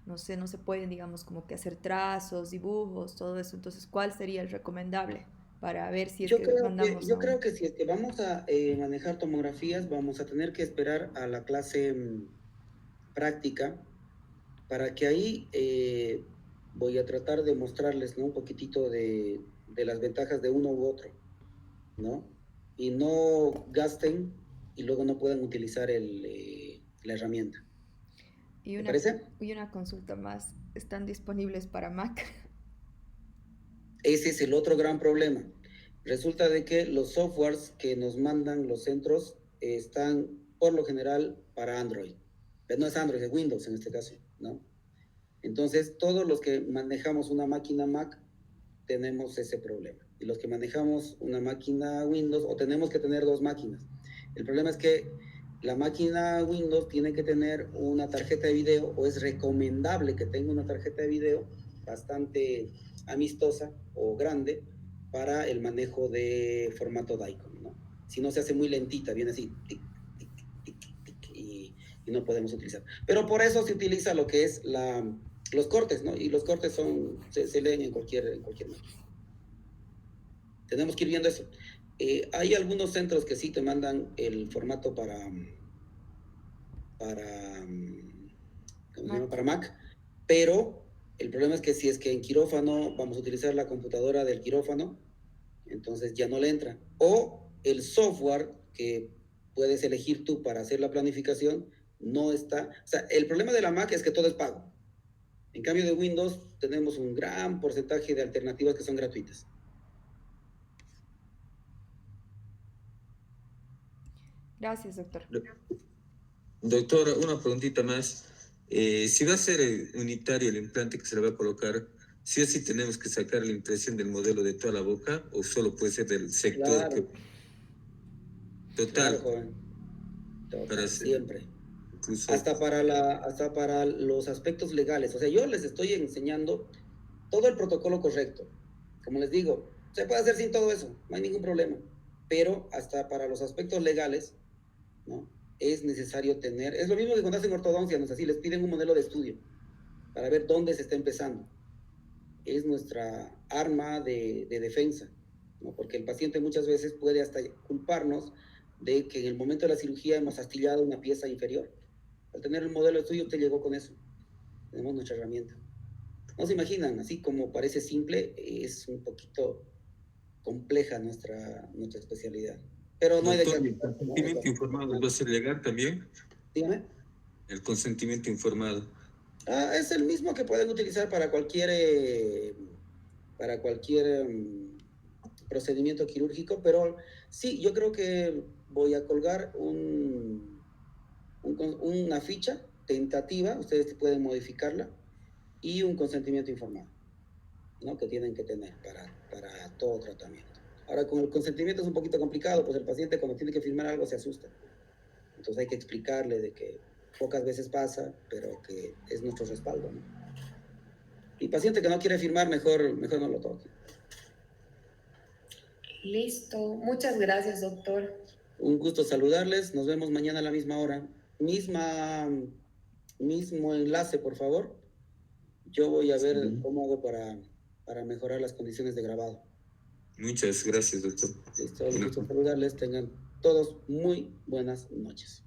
no sé, no se pueden, digamos, como que hacer trazos, dibujos, todo eso. Entonces, ¿cuál sería el recomendable para ver si es que mandamos? Yo creo que si es que vamos a manejar tomografías, vamos a tener que esperar a la clase práctica, para que ahí voy a tratar de mostrarles, ¿no? Un poquitito de las ventajas de uno u otro, ¿no? Y no gasten y luego no puedan utilizar la herramienta. ¿Te parece? Y una consulta más, ¿están disponibles para Mac? Ese es el otro gran problema. Resulta de que los softwares que nos mandan los centros están por lo general para Android. Pero no es Android, es Windows en este caso, ¿no? Entonces, todos los que manejamos una máquina Mac tenemos ese problema. Y los que manejamos una máquina Windows, o tenemos que tener dos máquinas. El problema es que la máquina Windows tiene que tener una tarjeta de video, o es recomendable que tenga una tarjeta de video bastante amistosa o grande para el manejo de formato DICOM, ¿no? Si no, se hace muy lentita, viene así, tic, tic, tic, tic, y no podemos utilizar. Pero por eso se utiliza lo que es los cortes, ¿no? Y los cortes se leen en cualquier máquina. Tenemos que ir viendo eso. Hay algunos centros que sí te mandan el formato para Mac, pero el problema es que si es que en quirófano vamos a utilizar la computadora del quirófano, entonces ya no le entra. O el software que puedes elegir tú para hacer la planificación no está. O sea, el problema de la Mac es que todo es pago. En cambio de Windows tenemos un gran porcentaje de alternativas que son gratuitas. Gracias, doctor. Doctora, una preguntita más. Si va a ser unitario el implante que se le va a colocar, ¿sí o sí tenemos que sacar la impresión del modelo de toda la boca o solo puede ser del sector? Claro. Total. Claro, joven. Total, Para hacer, siempre. incluso, Hasta para los aspectos legales. O sea, yo les estoy enseñando todo el protocolo correcto. Como les digo, se puede hacer sin todo eso, no hay ningún problema. Pero hasta para los aspectos legales, ¿no? Es necesario tener, es lo mismo que cuando hacen ortodoncia, ¿no es así? Les piden un modelo de estudio para ver dónde se está empezando. Es nuestra arma de defensa, ¿no? Porque el paciente muchas veces puede hasta culparnos de que en el momento de la cirugía hemos astillado una pieza inferior. Al tener el modelo de estudio, usted llegó con eso. Tenemos nuestra herramienta. No se imaginan, así como parece simple, es un poquito compleja nuestra especialidad. Pero no hay de qué. doctor, ¿el consentimiento informado va a ser legal también? Dígame. El consentimiento informado. Es el mismo que pueden utilizar para cualquier procedimiento quirúrgico, pero sí, yo creo que voy a colgar una ficha tentativa, ustedes pueden modificarla, y un consentimiento informado, ¿no? Que tienen que tener para todo tratamiento. Ahora, con el consentimiento es un poquito complicado, pues el paciente cuando tiene que firmar algo se asusta. Entonces hay que explicarle de que pocas veces pasa, pero que es nuestro respaldo, ¿no? Y paciente que no quiere firmar, mejor no lo toque. Listo. Muchas gracias, doctor. Un gusto saludarles. Nos vemos mañana a la misma hora. Mismo enlace, por favor. Yo voy a ver cómo hago para mejorar las condiciones de grabado. Muchas gracias, doctor. Listo, un gusto saludarles. Tengan todos muy buenas noches.